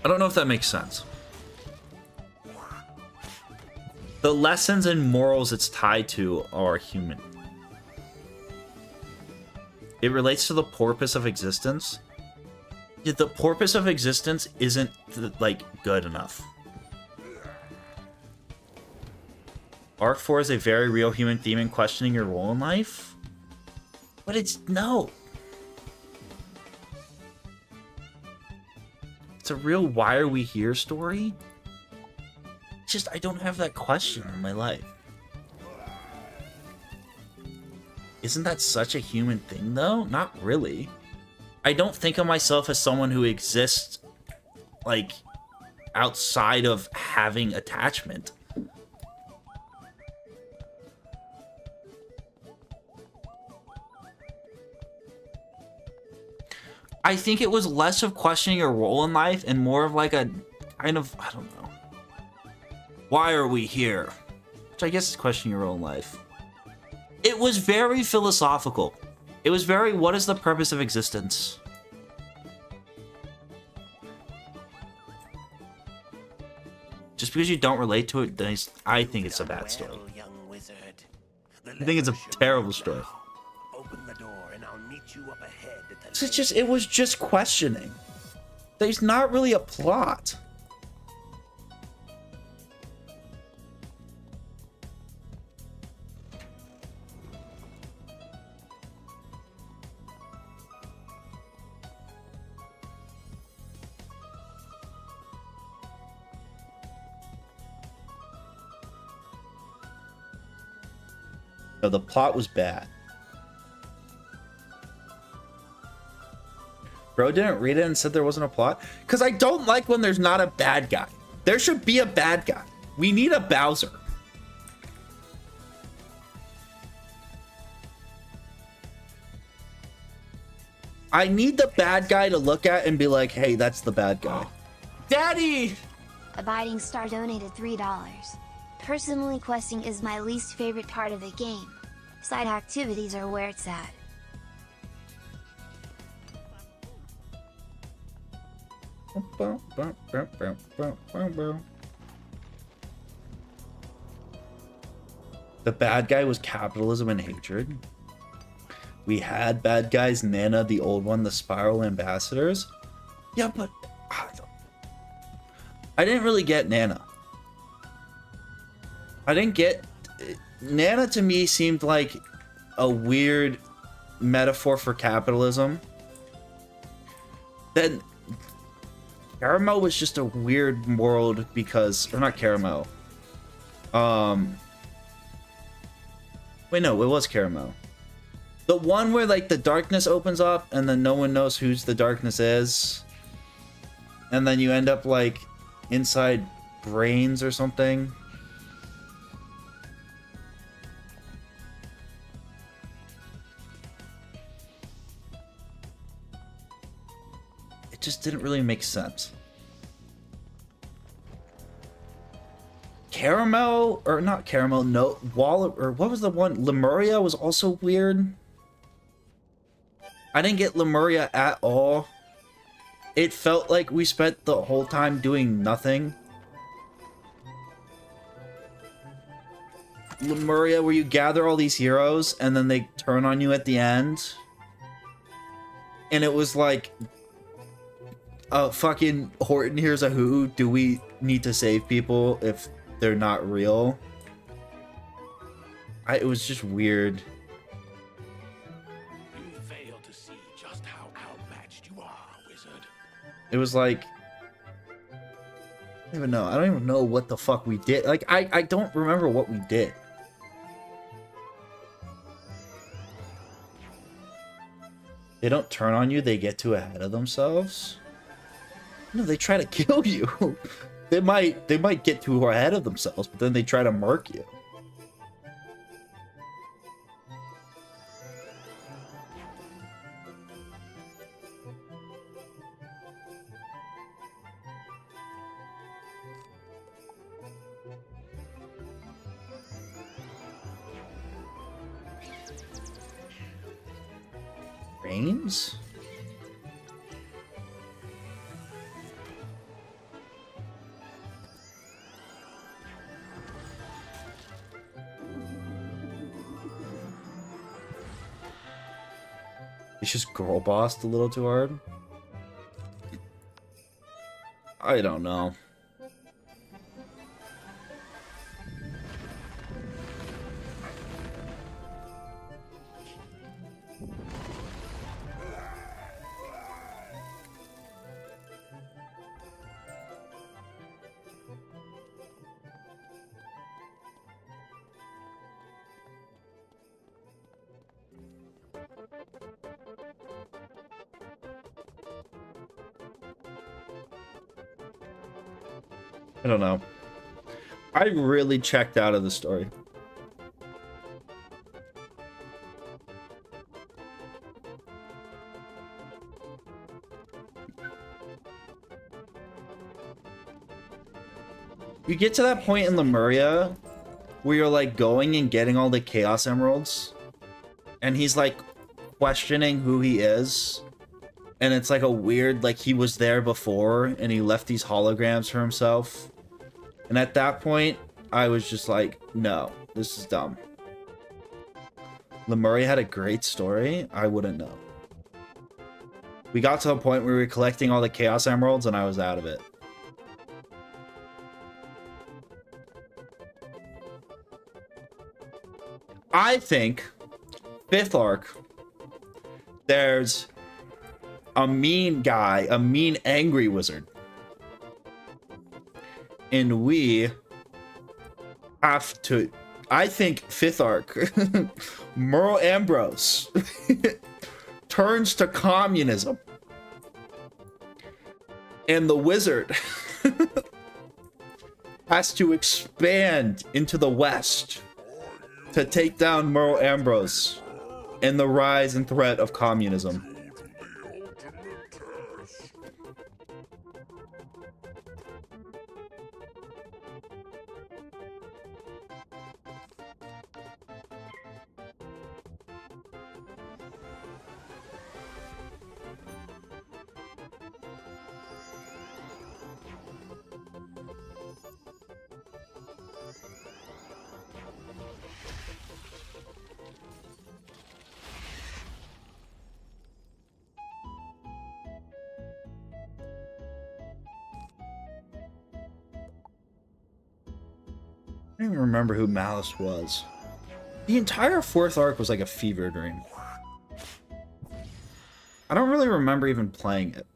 S1: I don't know if that makes sense. The lessons and morals it's tied to are human. It relates to the purpose of existence. Yet the purpose of existence isn't, like, good enough. Arc 4 is a very real human theme in questioning your role in life. But it's no. It's a real why are we here story. It's just I don't have that question in my life. Isn't that such a human thing though? Not really. I don't think of myself as someone who exists, like, outside of having attachment. I think it was less of questioning your role in life and more of like a kind of, I don't know. Why are we here? Which I guess is questioning your role in life. It was very philosophical. It was very, what is the purpose of existence? Just because you don't relate to it, then I think it's a bad story.
S2: Well, young wizard. The
S1: I think it's a
S2: letter should
S1: terrible
S2: be
S1: story.
S2: now. Open the door and I'll meet you up ahead at the
S1: So it was just questioning. There's not really a plot. No, the plot was bad. Bro didn't read it and said there wasn't a plot. Because I don't like when there's not a bad guy. There should be a bad guy. We need a Bowser. I need the bad guy to look at and be like, hey, that's the bad guy. Daddy!
S4: Abiding Star donated $3. Personally, questing is my least favorite part of the game. Side activities are where it's at.
S1: The bad guy was capitalism and hatred. We had bad guys, Nana, the old one, the Spiral Ambassadors. Yeah, but I didn't really get Nana. I didn't get... Nana to me seemed like a weird metaphor for capitalism. Then Caramel was just a weird world because... Or not Caramel. Wait, no, it was Caramel. The one where, like, the darkness opens up and then no one knows whose the darkness is. And then you end up, like, inside brains or something. It just didn't really make sense. Caramel, or not Caramel, no, Wall, or what was the one? Lemuria was also weird. I didn't get Lemuria at all. It felt like we spent the whole time doing nothing. Lemuria, where you gather all these heroes and then they turn on you at the end. And it was like, fucking Horton, here's a who. Do we need to save people if they're not real? It was just weird.
S2: You fail to see just how outmatched you are, wizard.
S1: It was like, I don't even know. I don't even know what the fuck we did. Like, I don't remember what we did. They don't turn on you, they get too ahead of themselves. No, they try to kill you. They might get too ahead of themselves, but then they try to murk you. Brains? It's just girl bossed a little too hard. I don't know. I don't know. I really checked out of the story. You get to that point in Lemuria where you're like going and getting all the Chaos Emeralds, and he's like questioning who he is. And it's like a weird, like he was there before and he left these holograms for himself. And at that point, I was just like, no, this is dumb. Lemurray had a great story. I wouldn't know. We got to a point where we were collecting all the Chaos Emeralds and I was out of it. I think 5th arc, there's a mean guy, a mean angry wizard. And we have to, I think 5th arc, Merle Ambrose turns to communism. And the wizard has to expand into the west to take down Merle Ambrose and the rise and threat of communism. I don't even remember who Malice was. The entire 4th arc was like a fever dream. I don't really remember even playing it.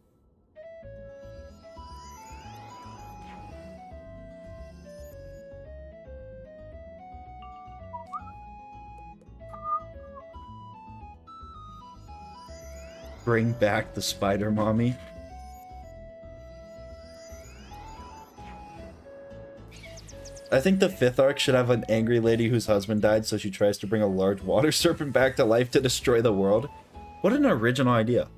S1: Bring back the spider mommy. I think the 5th arc should have an angry lady whose husband died, so she tries to bring a large water serpent back to life to destroy the world. What an original idea.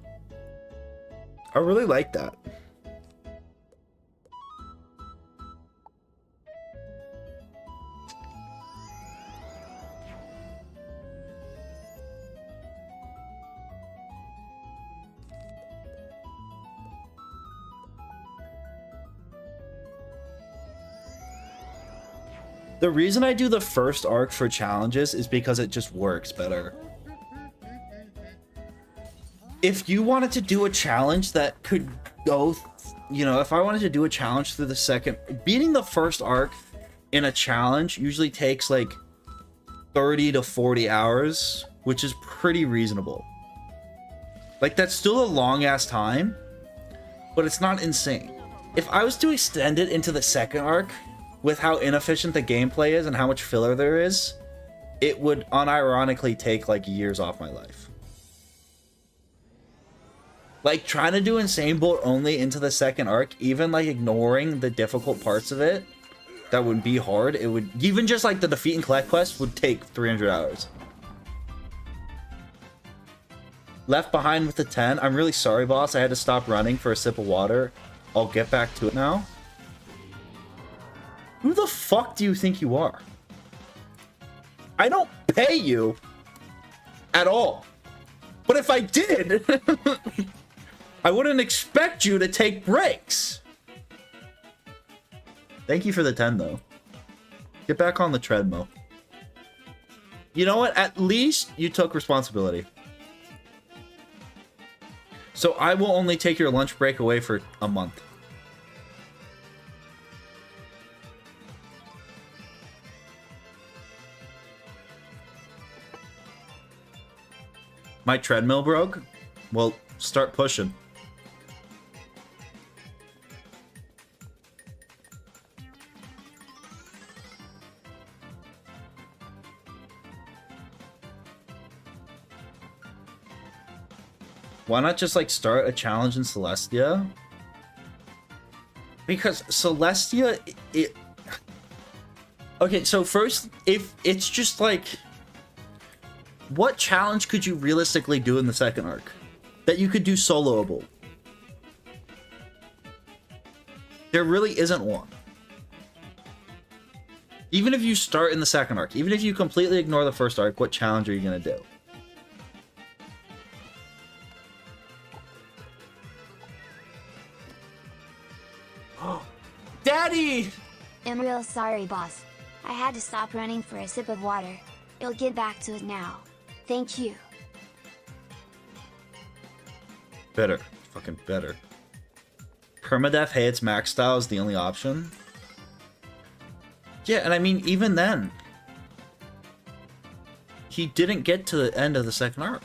S1: I really like that. The reason I do the first arc for challenges is because it just works better. If you wanted to do a challenge that could go, you know, if I wanted to do a challenge through the second, beating the first arc in a challenge usually takes like 30 to 40 hours, which is pretty reasonable. Like, that's still a long ass time, but it's not insane. If I was to extend it into the second arc, with how inefficient the gameplay is and how much filler there is, it would unironically take like years off my life. Like, trying to do Insane Bolt only into the second arc, even like ignoring the difficult parts of it, that would be hard. It would, even just like the defeat and collect quest would take 300 hours. Left behind with the 10. I'm really sorry, boss. I had to stop running for a sip of water. I'll get back to it now. Who the fuck do you think you are? I don't pay you at all. But if I did, I wouldn't expect you to take breaks. Thank you for the 10, though. Get back on the treadmill. You know what? At least you took responsibility. So I will only take your lunch break away for a month. My treadmill broke? Well, start pushing. Why not just like start a challenge in Celestia? Because Celestia, it... Okay, so first, if it's just like... What challenge could you realistically do in the second arc that you could do soloable? There really isn't one. Even if you start in the second arc, even if you completely ignore the first arc, what challenge are you going to do? Daddy!
S4: I'm real sorry boss. I had to stop running for a sip of water. You'll get back to it now. Thank you.
S1: Better. Fucking better. Permadeath, hey, it's max style is the only option. Yeah, and I mean, even then, he didn't get to the end of the second arc.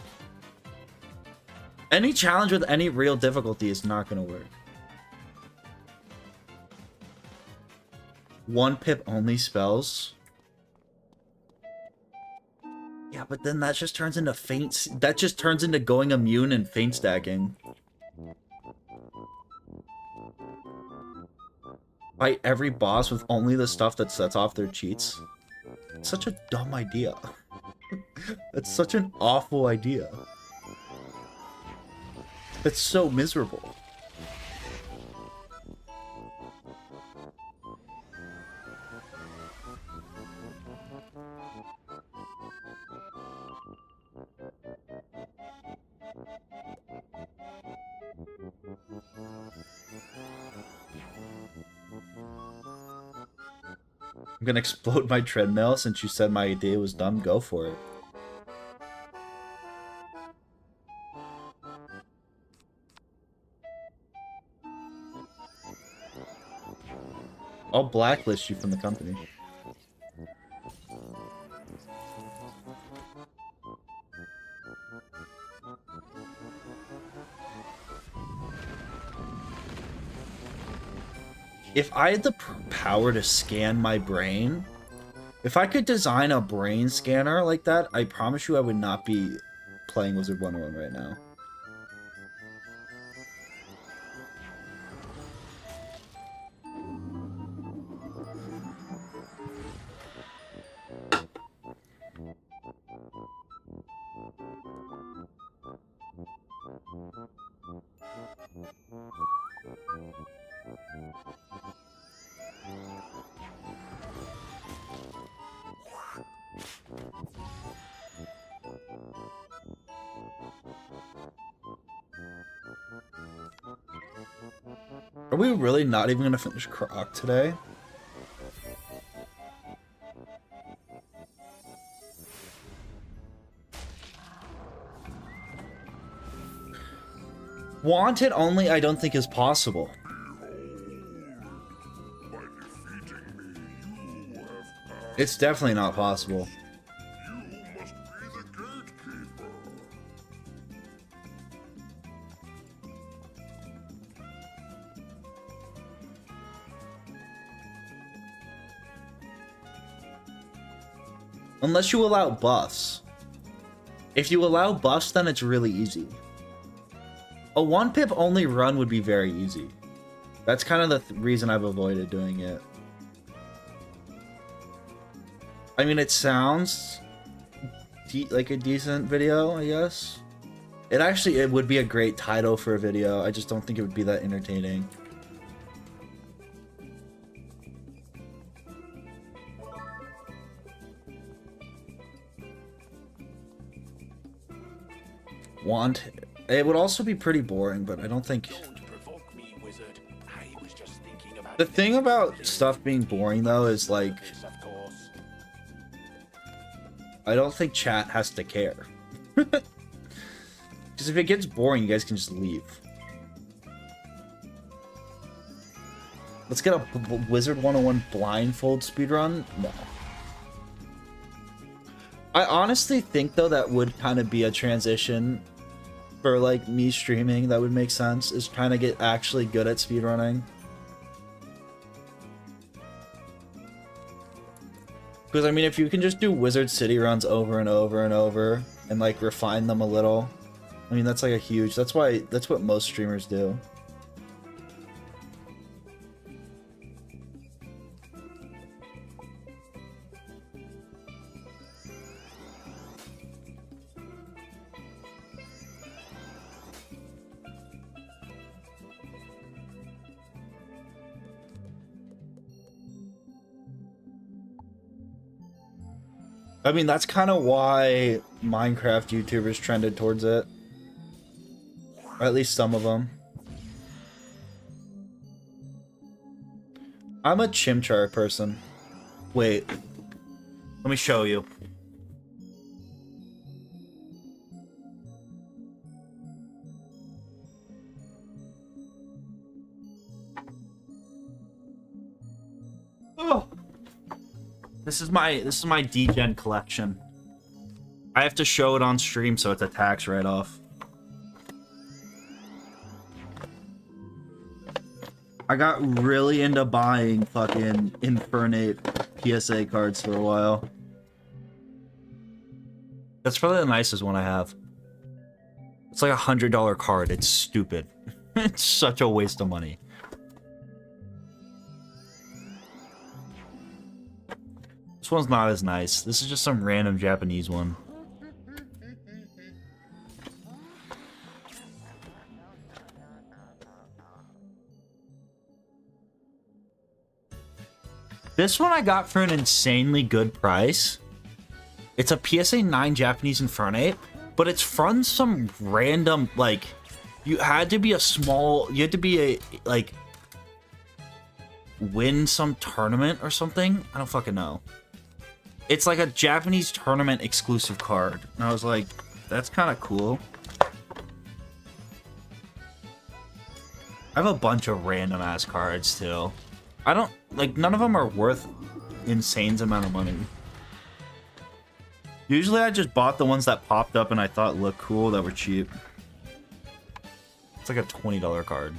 S1: Any challenge with any real difficulty is not going to work. One pip only spells. Yeah, but then that just turns into faint. That just turns into going immune and faint stacking. Fight every boss with only the stuff that sets off their cheats. It's such a dumb idea. It's such an awful idea. It's so miserable. I'm gonna explode my treadmill since you said my idea was dumb. Go for it. I'll blacklist you from the company. If I had the power to scan my brain, if I could design a brain scanner like that, I promise you I would not be playing WIZARD101 right now. Are we really not even gonna finish Croc today? Wanted only I don't think is possible. It's definitely not possible. Unless you allow buffs. If you allow buffs, then it's really easy. A 1-pip only run would be very easy. That's kind of the reason I've avoided doing it. I mean, it sounds like a decent video, I guess. It would be a great title for a video. I just don't think it would be that entertaining. It would also be pretty boring, but I don't think...
S2: Don't provoke me, wizard. I was just thinking about
S1: The thing about stuff being boring, though, is like...
S2: this, of course.
S1: I don't think chat has to care. Because if it gets boring, you guys can just leave. Let's get a WIZARD101 blindfold speedrun? No. I honestly think, though, that would kind of be a transition for, like, me streaming. That would make sense, is trying to get actually good at speedrunning. Because, I mean, if you can just do Wizard City runs over and over and over and, like, refine them a little, I mean, that's, like, a huge... That's what most streamers do. I mean, that's kind of why Minecraft YouTubers trended towards it. Or at least some of them. I'm a chimchar person. Wait. Let me show you. Oh. This is my D-Gen collection. I have to show it on stream so it's a tax write-off. I got really into buying fucking Infernate PSA cards for a while. That's probably the nicest one I have. It's like $100 card. It's stupid. It's such a waste of money. This one's not as nice. This is just some random Japanese one. This one I got for an insanely good price. It's a PSA 9 Japanese Infernate, but it's from some random, like, you had to be like, win some tournament or something? I don't fucking know. It's like a Japanese tournament exclusive card. And I was like, that's kind of cool. I have a bunch of random ass cards too. I don't, like, none of them are worth insane amount of money. Usually I just bought the ones that popped up and I thought looked cool that were cheap. It's like a $20 card.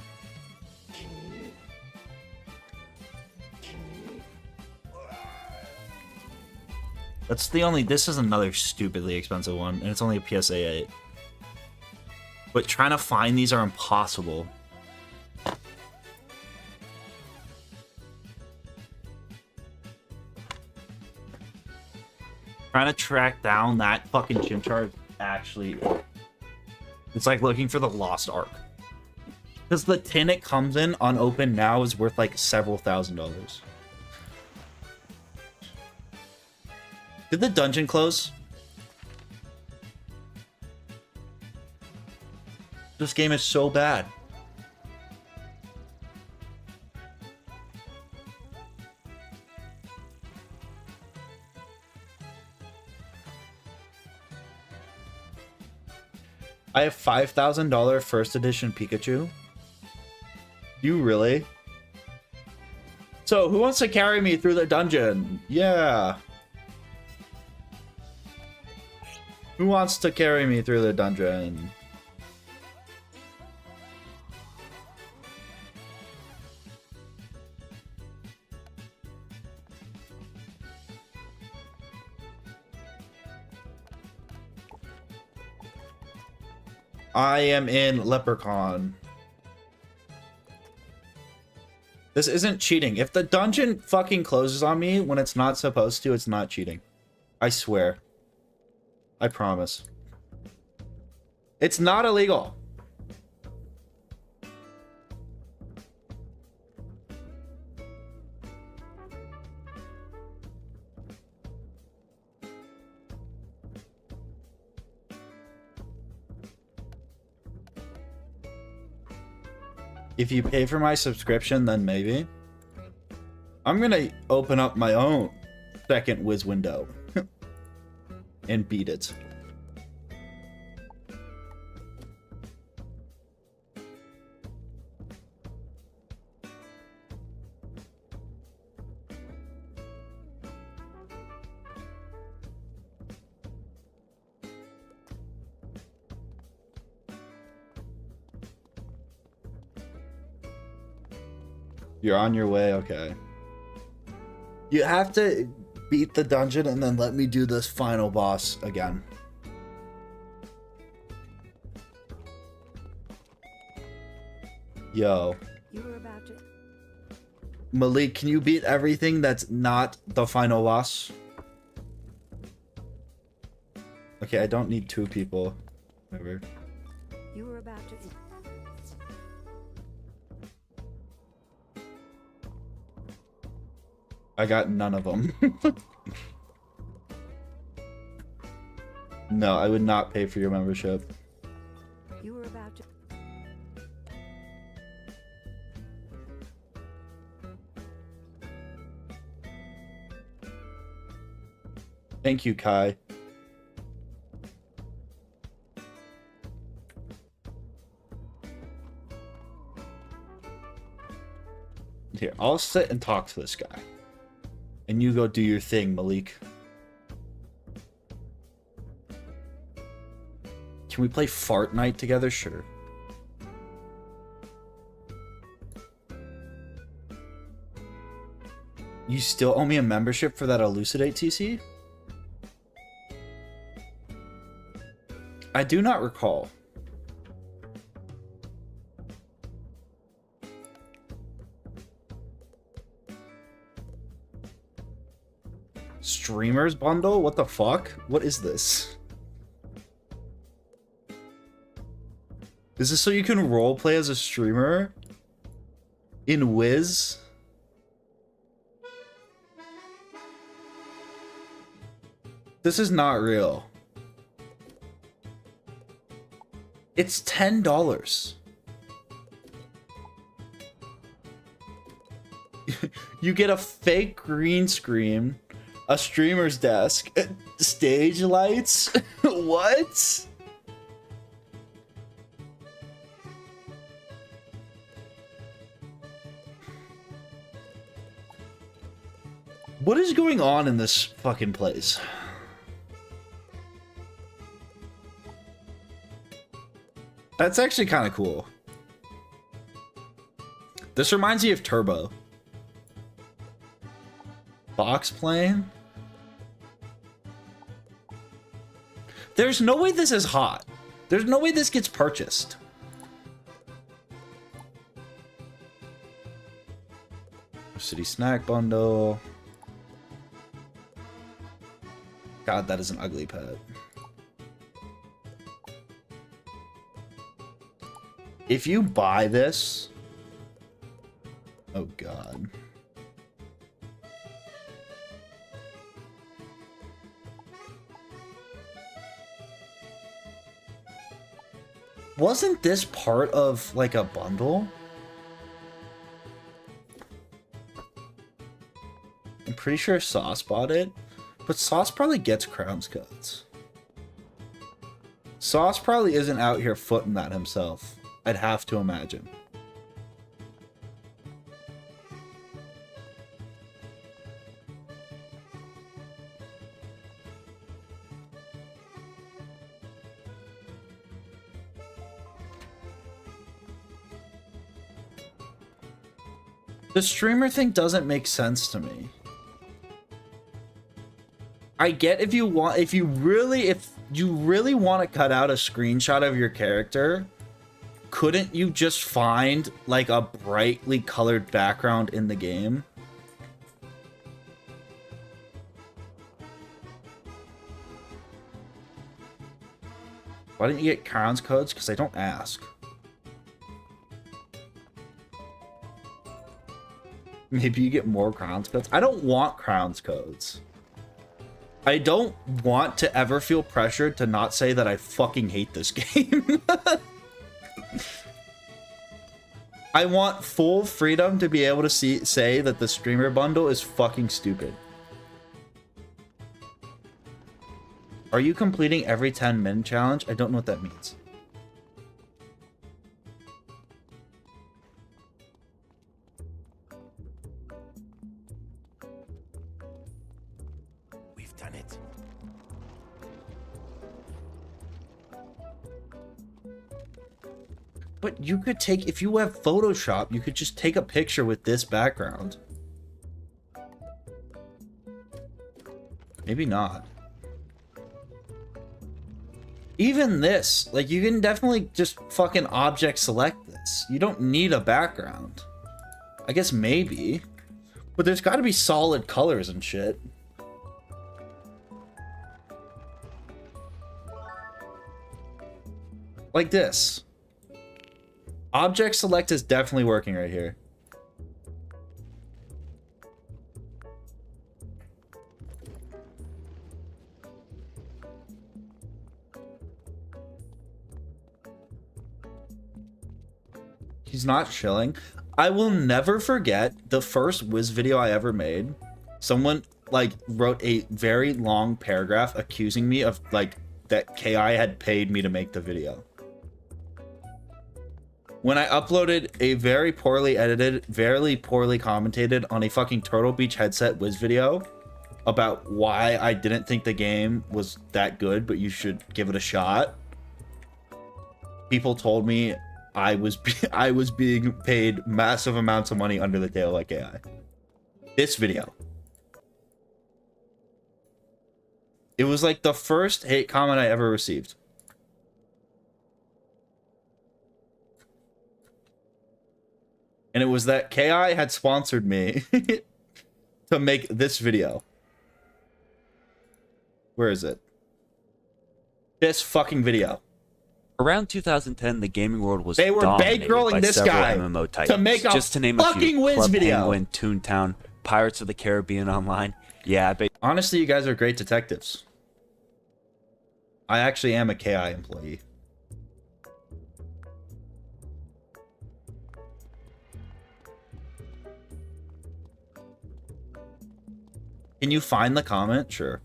S1: That's the only, this is another stupidly expensive one, and it's only a PSA 8. But trying to find these are impossible. Trying to track down that fucking Chimchar actually, it's like looking for the lost ark. Because the tin it comes in unopened now is worth like several $1,000s. Did the dungeon close? This game is so bad. I have $5,000 first edition Pikachu. You really? So, who wants to carry me through the dungeon? Yeah. Who wants to carry me through the dungeon? I am in Leprechaun. This isn't cheating. If the dungeon fucking closes on me when it's not supposed to, it's not cheating. I swear. I promise. It's not illegal. If you pay for my subscription, then maybe. I'm gonna open up my own second Wiz window and beat it. You're on your way, okay. You have to beat the dungeon and then let me do this final boss again. Yo.
S6: You were about to...
S1: Malik, can you beat everything that's not the final boss? Okay, I don't need 2 people. Whatever.
S6: You were about to...
S1: I got none of them. No, I would not pay for your membership.
S6: You were about to...
S1: Thank you, Kai. Here, I'll sit and talk to this guy. And you go do your thing, Malik. Can we play Fart Night together? Sure. You still owe me a membership for that Elucidate TC? I do not recall. Streamers bundle? What the fuck? What is this? Is this so you can roleplay as a streamer? In Wiz? This is not real. It's $10. You get a fake green screen, a streamer's desk, stage lights. What? What is going on in this fucking place? That's actually kind of cool. This reminds me of Turbo. Box plane? There's no way this is hot. There's no way this gets purchased. City snack bundle. God, that is an ugly pet. If you buy this... Oh, God. Wasn't this part of, like, a bundle? I'm pretty sure Sauce bought it. But Sauce probably gets Crown's codes. Sauce probably isn't out here footing that himself. I'd have to imagine. The streamer thing doesn't make sense to me. I get if you really want to cut out a screenshot of your character, couldn't you just find like a brightly colored background in the game? Why didn't you get Crown's codes? Because I don't ask. Maybe you get more Crown's codes. I don't want Crown's codes. I don't want to ever feel pressured to not say that I fucking hate this game. I want full freedom to be able to say that the streamer bundle is fucking stupid. Are you completing every 10-min challenge? I don't know what that means.
S2: Done it.
S1: But you could take, if you have Photoshop, you could just take a picture with this background. Maybe not. Even this, like, you can definitely just fucking object select this. You don't need a background. I guess maybe. But there's got to be solid colors and shit. Like this. Object select is definitely working right here. He's not chilling. I will never forget the first Wiz video I ever made. Someone like wrote a very long paragraph accusing me of like that KI had paid me to make the video. When I uploaded a very poorly edited, very poorly commentated on a fucking Turtle Beach headset Wiz video about why I didn't think the game was that good, but you should give it a shot, people told me I was being paid massive amounts of money under the table like AI. This video. It was like the first hate comment I ever received. And it was that KI had sponsored me to make this video. Where is it? This fucking video.
S7: Around 2010, the gaming world was
S1: they were
S7: dominated
S1: bankrolling
S7: by
S1: this
S7: several
S1: guy
S7: MMO titles.
S1: to make a
S7: Just to name
S1: fucking
S7: a few:
S1: Wiz
S7: Club
S1: video.
S7: Penguin, Toontown, Pirates of the Caribbean Online. Yeah, I bet.
S1: Honestly, you guys are great detectives. I actually am a KI employee. Can you find the comment? Sure.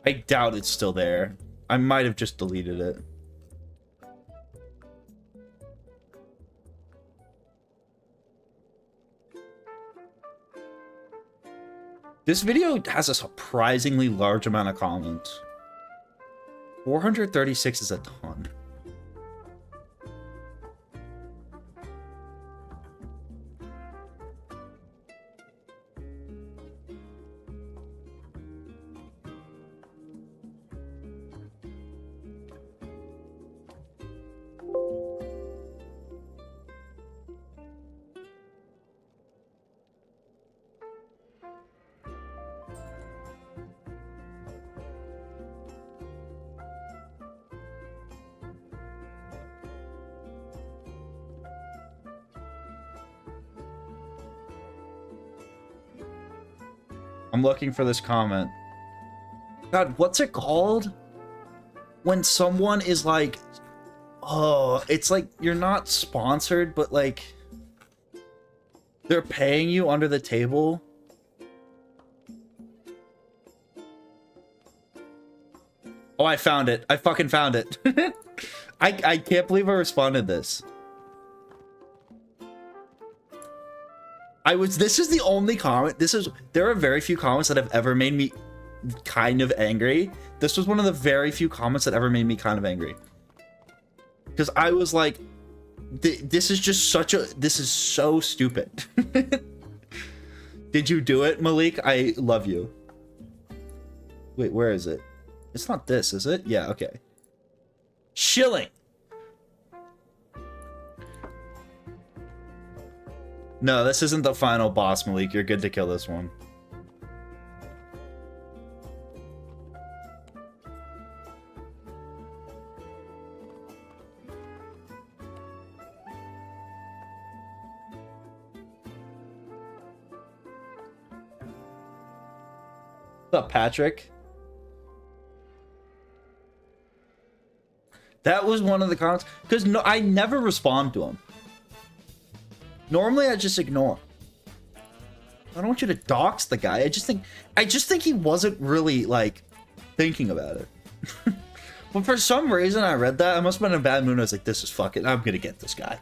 S1: I doubt it's still there. I might have just deleted it. This video has a surprisingly large amount of comments. 436 is a ton. I'm looking for this comment. God, what's it called? When someone is like, oh, it's like you're not sponsored, but like they're paying you under the table. Oh, I found it. I fucking found it. I can't believe I responded this. This is the only comment. There are very few comments that have ever made me kind of angry. This was one of the very few comments that ever made me kind of angry. Because I was like, this is so stupid. Did you do it, Malik? I love you. Wait, where is it? It's not this, is it? Yeah, okay. Shilling. No, this isn't the final boss, Malik. You're good to kill this one. What's up, Patrick? That was one of the comments. Because no, I never respond to him. Normally, I just ignore. I don't want you to dox the guy. I just think he wasn't really like thinking about it. But for some reason, I read that. I must have been in a bad mood. I was like, "This is fucking. I'm gonna get this guy."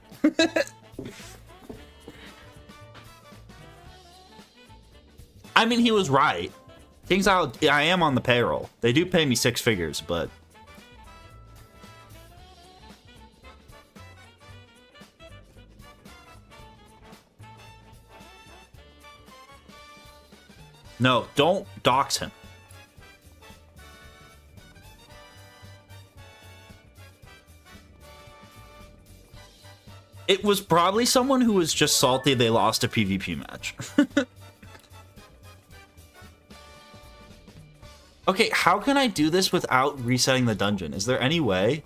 S1: I mean, he was right. Things I am on the payroll. They do pay me 6 figures, but. No, don't dox him. It was probably someone who was just salty they lost a PvP match. Okay, how can I do this without resetting the dungeon? Is there any way?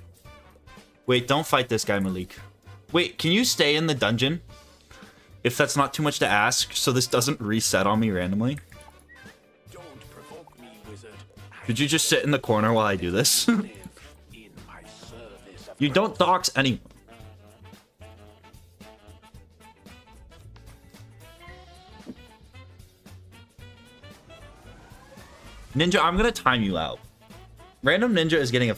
S1: Wait, don't fight this guy, Malik. Wait, can you stay in the dungeon? If that's not too much to ask, so this doesn't reset on me randomly.
S2: Don't provoke me, wizard.
S1: Could you just sit in the corner while I do this?
S2: Live in my service of
S1: You don't dox anyone. Ninja, I'm gonna time you out. Random Ninja is getting a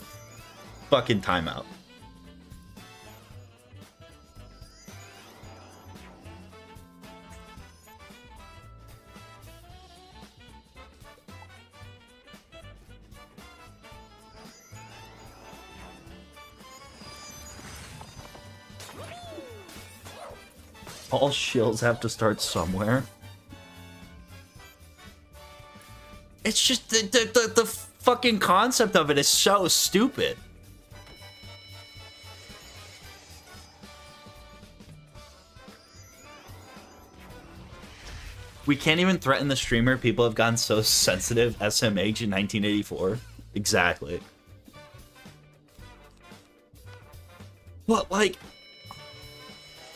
S1: fucking timeout. All shields have to start somewhere. It's just the fucking concept of it is so stupid. We can't even threaten the streamer. People have gotten so sensitive. SMH in 1984. Exactly. But like,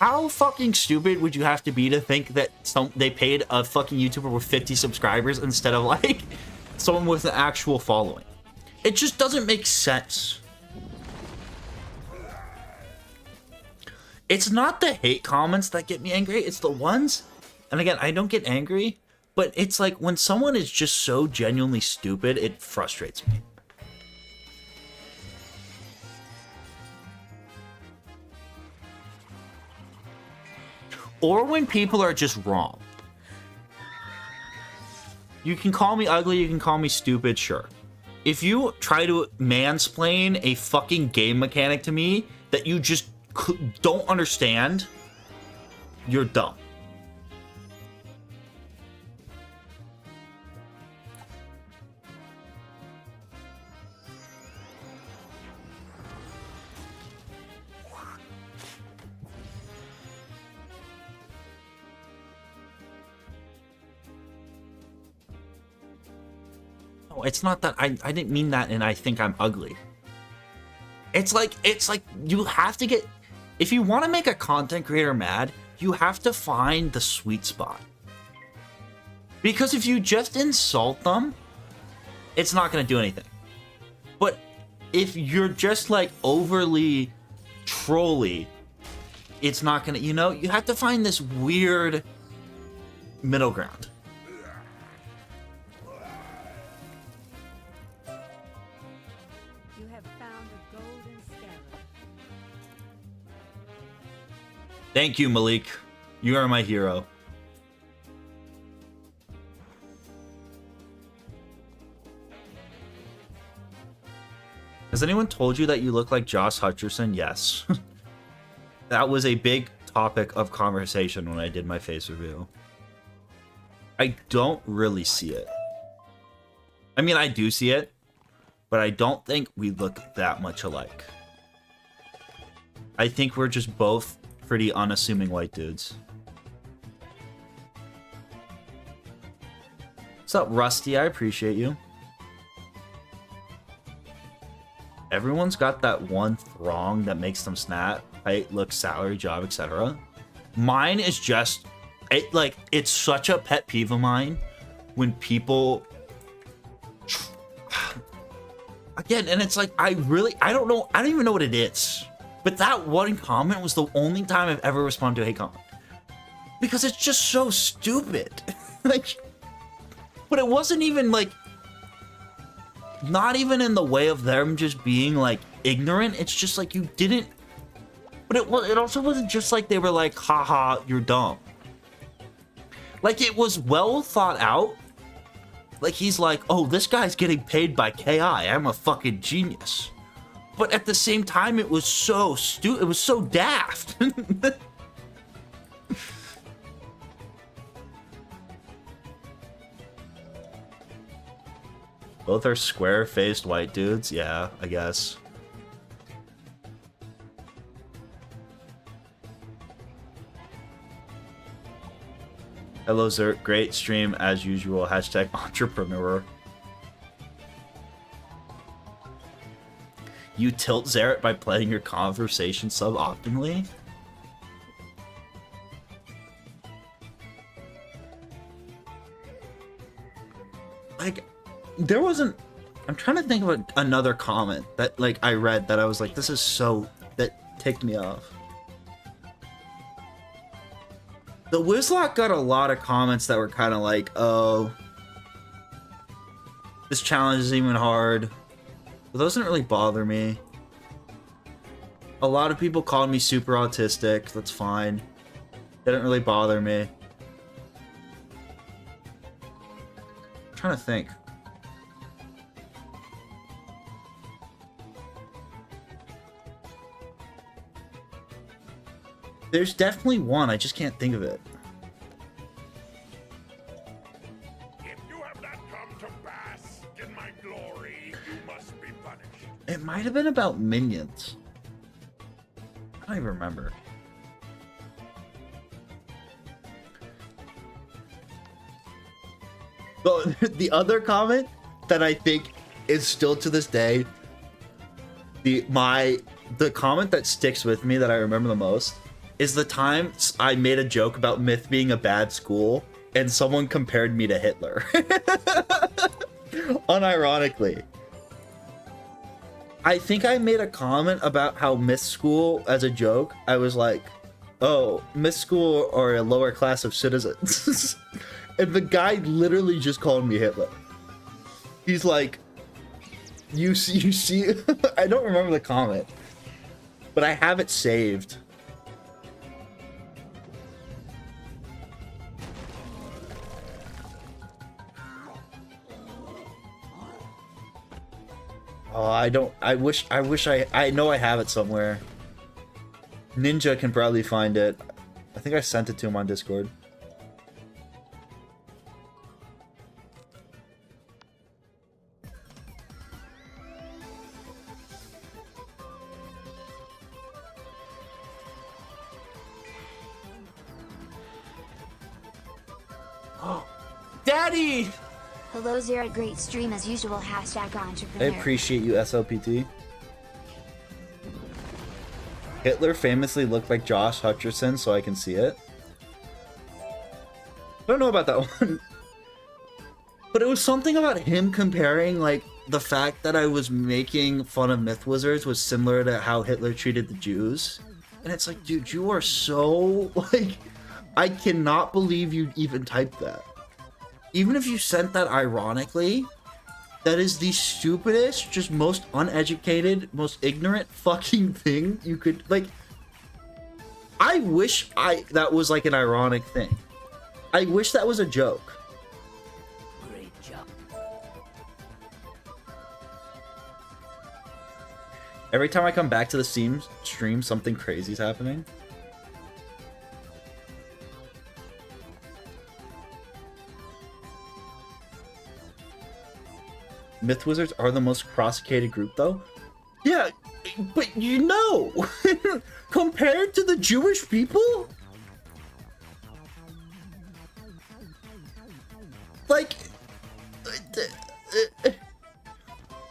S1: how fucking stupid would you have to be to think that they paid a fucking YouTuber with 50 subscribers instead of like someone with an actual following? It just doesn't make sense. It's not the hate comments that get me angry. It's the ones, and again, I don't get angry, but it's like when someone is just so genuinely stupid, it frustrates me. Or when people are just wrong. You can call me ugly, you can call me stupid, sure. If you try to mansplain a fucking game mechanic to me that you just don't understand, you're dumb. No, it's not that. I didn't mean that, and I think I'm ugly. It's like you have to get, if you want to make a content creator mad, you have to find the sweet spot. Because if you just insult them, it's not going to do anything. But if you're just like overly trolly, it's not going to, you know, you have to find this weird middle ground.
S6: You have found a golden scarab.
S1: Thank you, Malik. You are my hero. Has anyone told you that you look like Josh Hutcherson? Yes. That was a big topic of conversation when I did my face review. I don't really see it. I mean, I do see it, but I don't think we look that much alike. I think we're just both pretty unassuming white dudes. What's up, Rusty? I appreciate you. Everyone's got that one wrong that makes them snap. Height, look, salary, job, etc. Mine is just, it's such a pet peeve of mine when people, again, and it's like, I don't know, I don't even know what it is. But that one comment was the only time I've ever responded to a hate comment. Because it's just so stupid. Like, but it wasn't even like, not even in the way of them just being like ignorant. It's just like you didn't, but it also wasn't just like they were like, haha, you're dumb. Like it was well thought out. Like he's like, oh, this guy's getting paid by KI. I'm a fucking genius. But at the same time, it was so stupid. It was so daft. Both are square-faced white dudes. Yeah, I guess. Hello, Zert. Great stream as usual. Hashtag entrepreneur. You tilt Zeret by playing your conversation suboptimally? Like, there wasn't... I'm trying to think of another comment that, like, I read that I was like, this is so... that ticked me off. The Wizlock got a lot of comments that were kind of like, oh... This challenge is even hard. But those didn't really bother me. A lot of people called me super autistic. That's fine. Didn't really bother me. I'm trying to think. There's definitely one. I just can't think of it.
S2: If you have not come to bask in my glory, you must be punished.
S1: It might have been about minions. I don't even remember. The other comment that I think is still to this day the comment that sticks with me that I remember the most is the time I made a joke about Myth being a bad school and someone compared me to Hitler. Unironically. I think I made a comment about how Myth School, as a joke, I was like, oh, Myth School are a lower class of citizens. And the guy literally just called me Hitler. He's like, you see, I don't remember the comment, but I have it saved. Oh, I wish I know I have it somewhere. Ninja can probably find it. I think I sent it to him on Discord. Daddy!
S4: Hello Zero, great stream as usual, hashtag
S1: I
S4: entrepreneur.
S1: appreciate you, SLPT. Hitler famously looked like Josh Hutcherson, so I can see it. Don't know about that one. But it was something about him comparing, like, the fact that I was making fun of myth wizards was similar to how Hitler treated the Jews. And it's like, dude, you are so, like, I cannot believe you even typed that. Even if you sent that ironically, that is the stupidest, just most uneducated, most ignorant fucking thing you could, like, I wish that was like an ironic thing. I wish that was a joke.
S6: Great job.
S1: Every time I come back to the stream, something crazy is happening. Myth Wizards are the most prosecuted group, though. Yeah, but you know, compared to the Jewish people, like,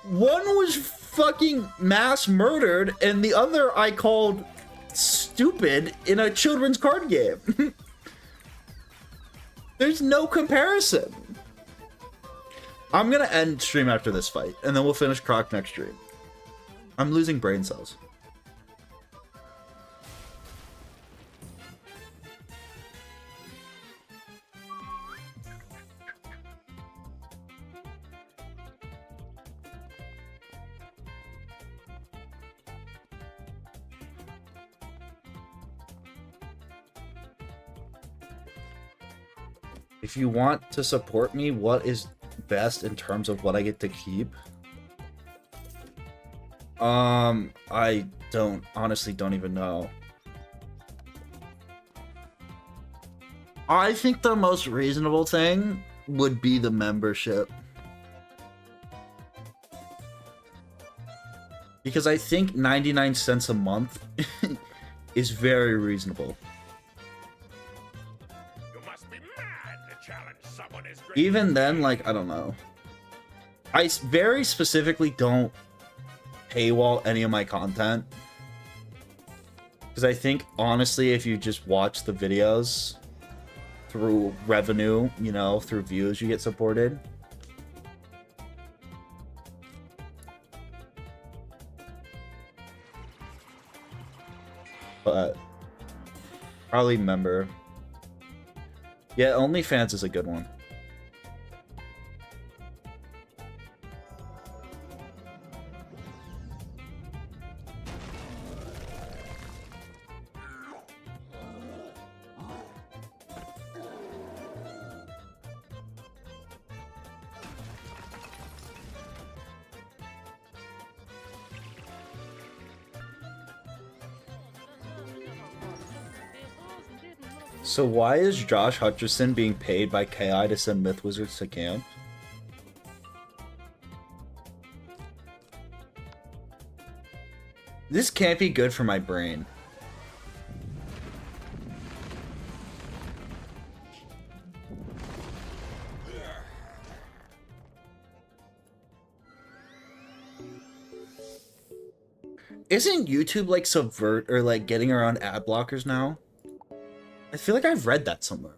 S1: one was fucking mass murdered, and the other I called stupid in a children's card game. There's no comparison. I'm gonna end stream after this fight, and then we'll finish Croc next stream. I'm losing brain cells. If you want to support me, what is best in terms of what I get to keep? I honestly don't even know. I think the most reasonable thing would be the membership. Because I think 99 cents a month is very reasonable.
S2: You must be mad to challenge someone as great.
S1: Even then, like, I don't know. I very specifically don't paywall any of my content. Because I think, honestly, if you just watch the videos through revenue, you know, through views, you get supported. But probably member. Yeah, OnlyFans is a good one. So why is Josh Hutcherson being paid by KI to send Myth Wizards to camp? This can't be good for my brain. Isn't YouTube like subvert or like getting around ad blockers now? I feel like I've read that somewhere.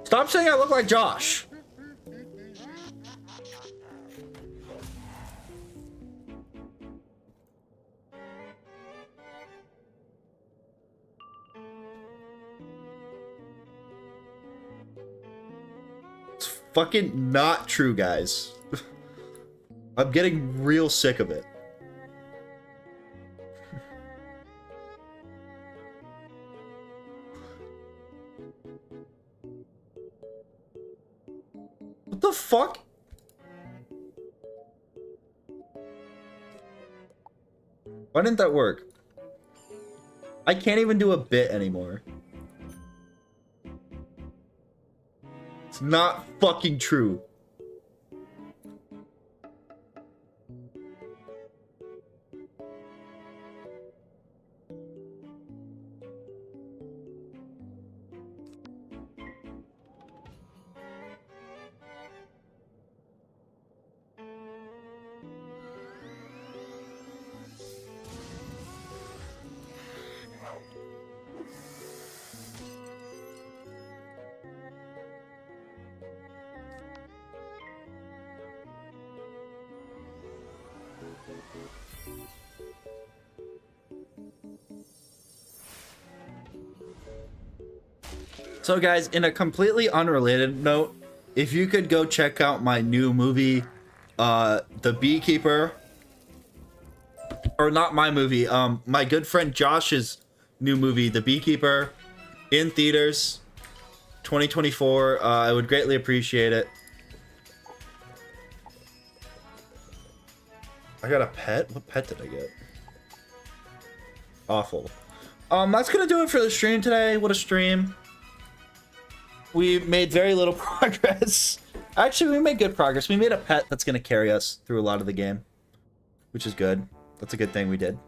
S1: Stop saying I look like Josh. It's fucking not true, guys. I'm getting real sick of it. What the fuck? Why didn't that work? I can't even do a bit anymore. It's not fucking true. So guys, in a completely unrelated note, if you could go check out my new movie, The Beekeeper, or not my movie, my good friend Josh's new movie, The Beekeeper, in theaters, 2024, I would greatly appreciate it. I got a pet? What pet did I get? Awful. That's gonna do it for the stream today. What a stream. We made very little progress. Actually, we made good progress. We made a pet that's going to carry us through a lot of the game, which is good. That's a good thing we did.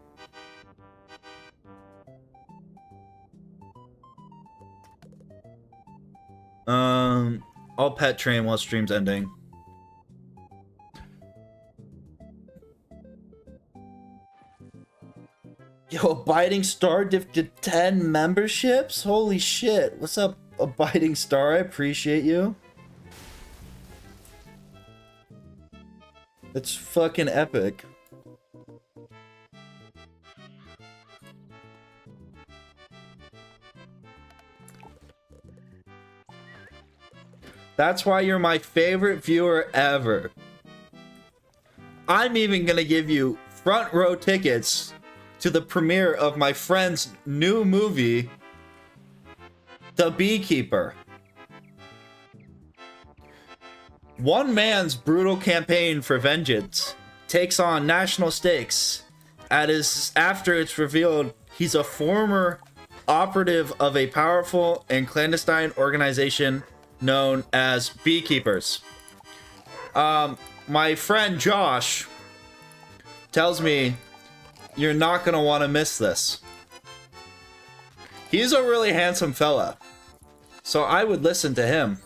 S1: I'll pet train while stream's ending. Yo, Abiding Star gifted 10 memberships? Holy shit. What's up, Abiding Star? I appreciate you. It's fucking epic. That's why you're my favorite viewer ever. I'm even gonna give you front row tickets to the premiere of my friend's new movie, The Beekeeper. One man's brutal campaign for vengeance takes on national stakes after it's revealed he's a former operative of a powerful and clandestine organization known as Beekeepers. My friend Josh tells me you're not gonna want to miss this. He's a really handsome fella, so I would listen to him.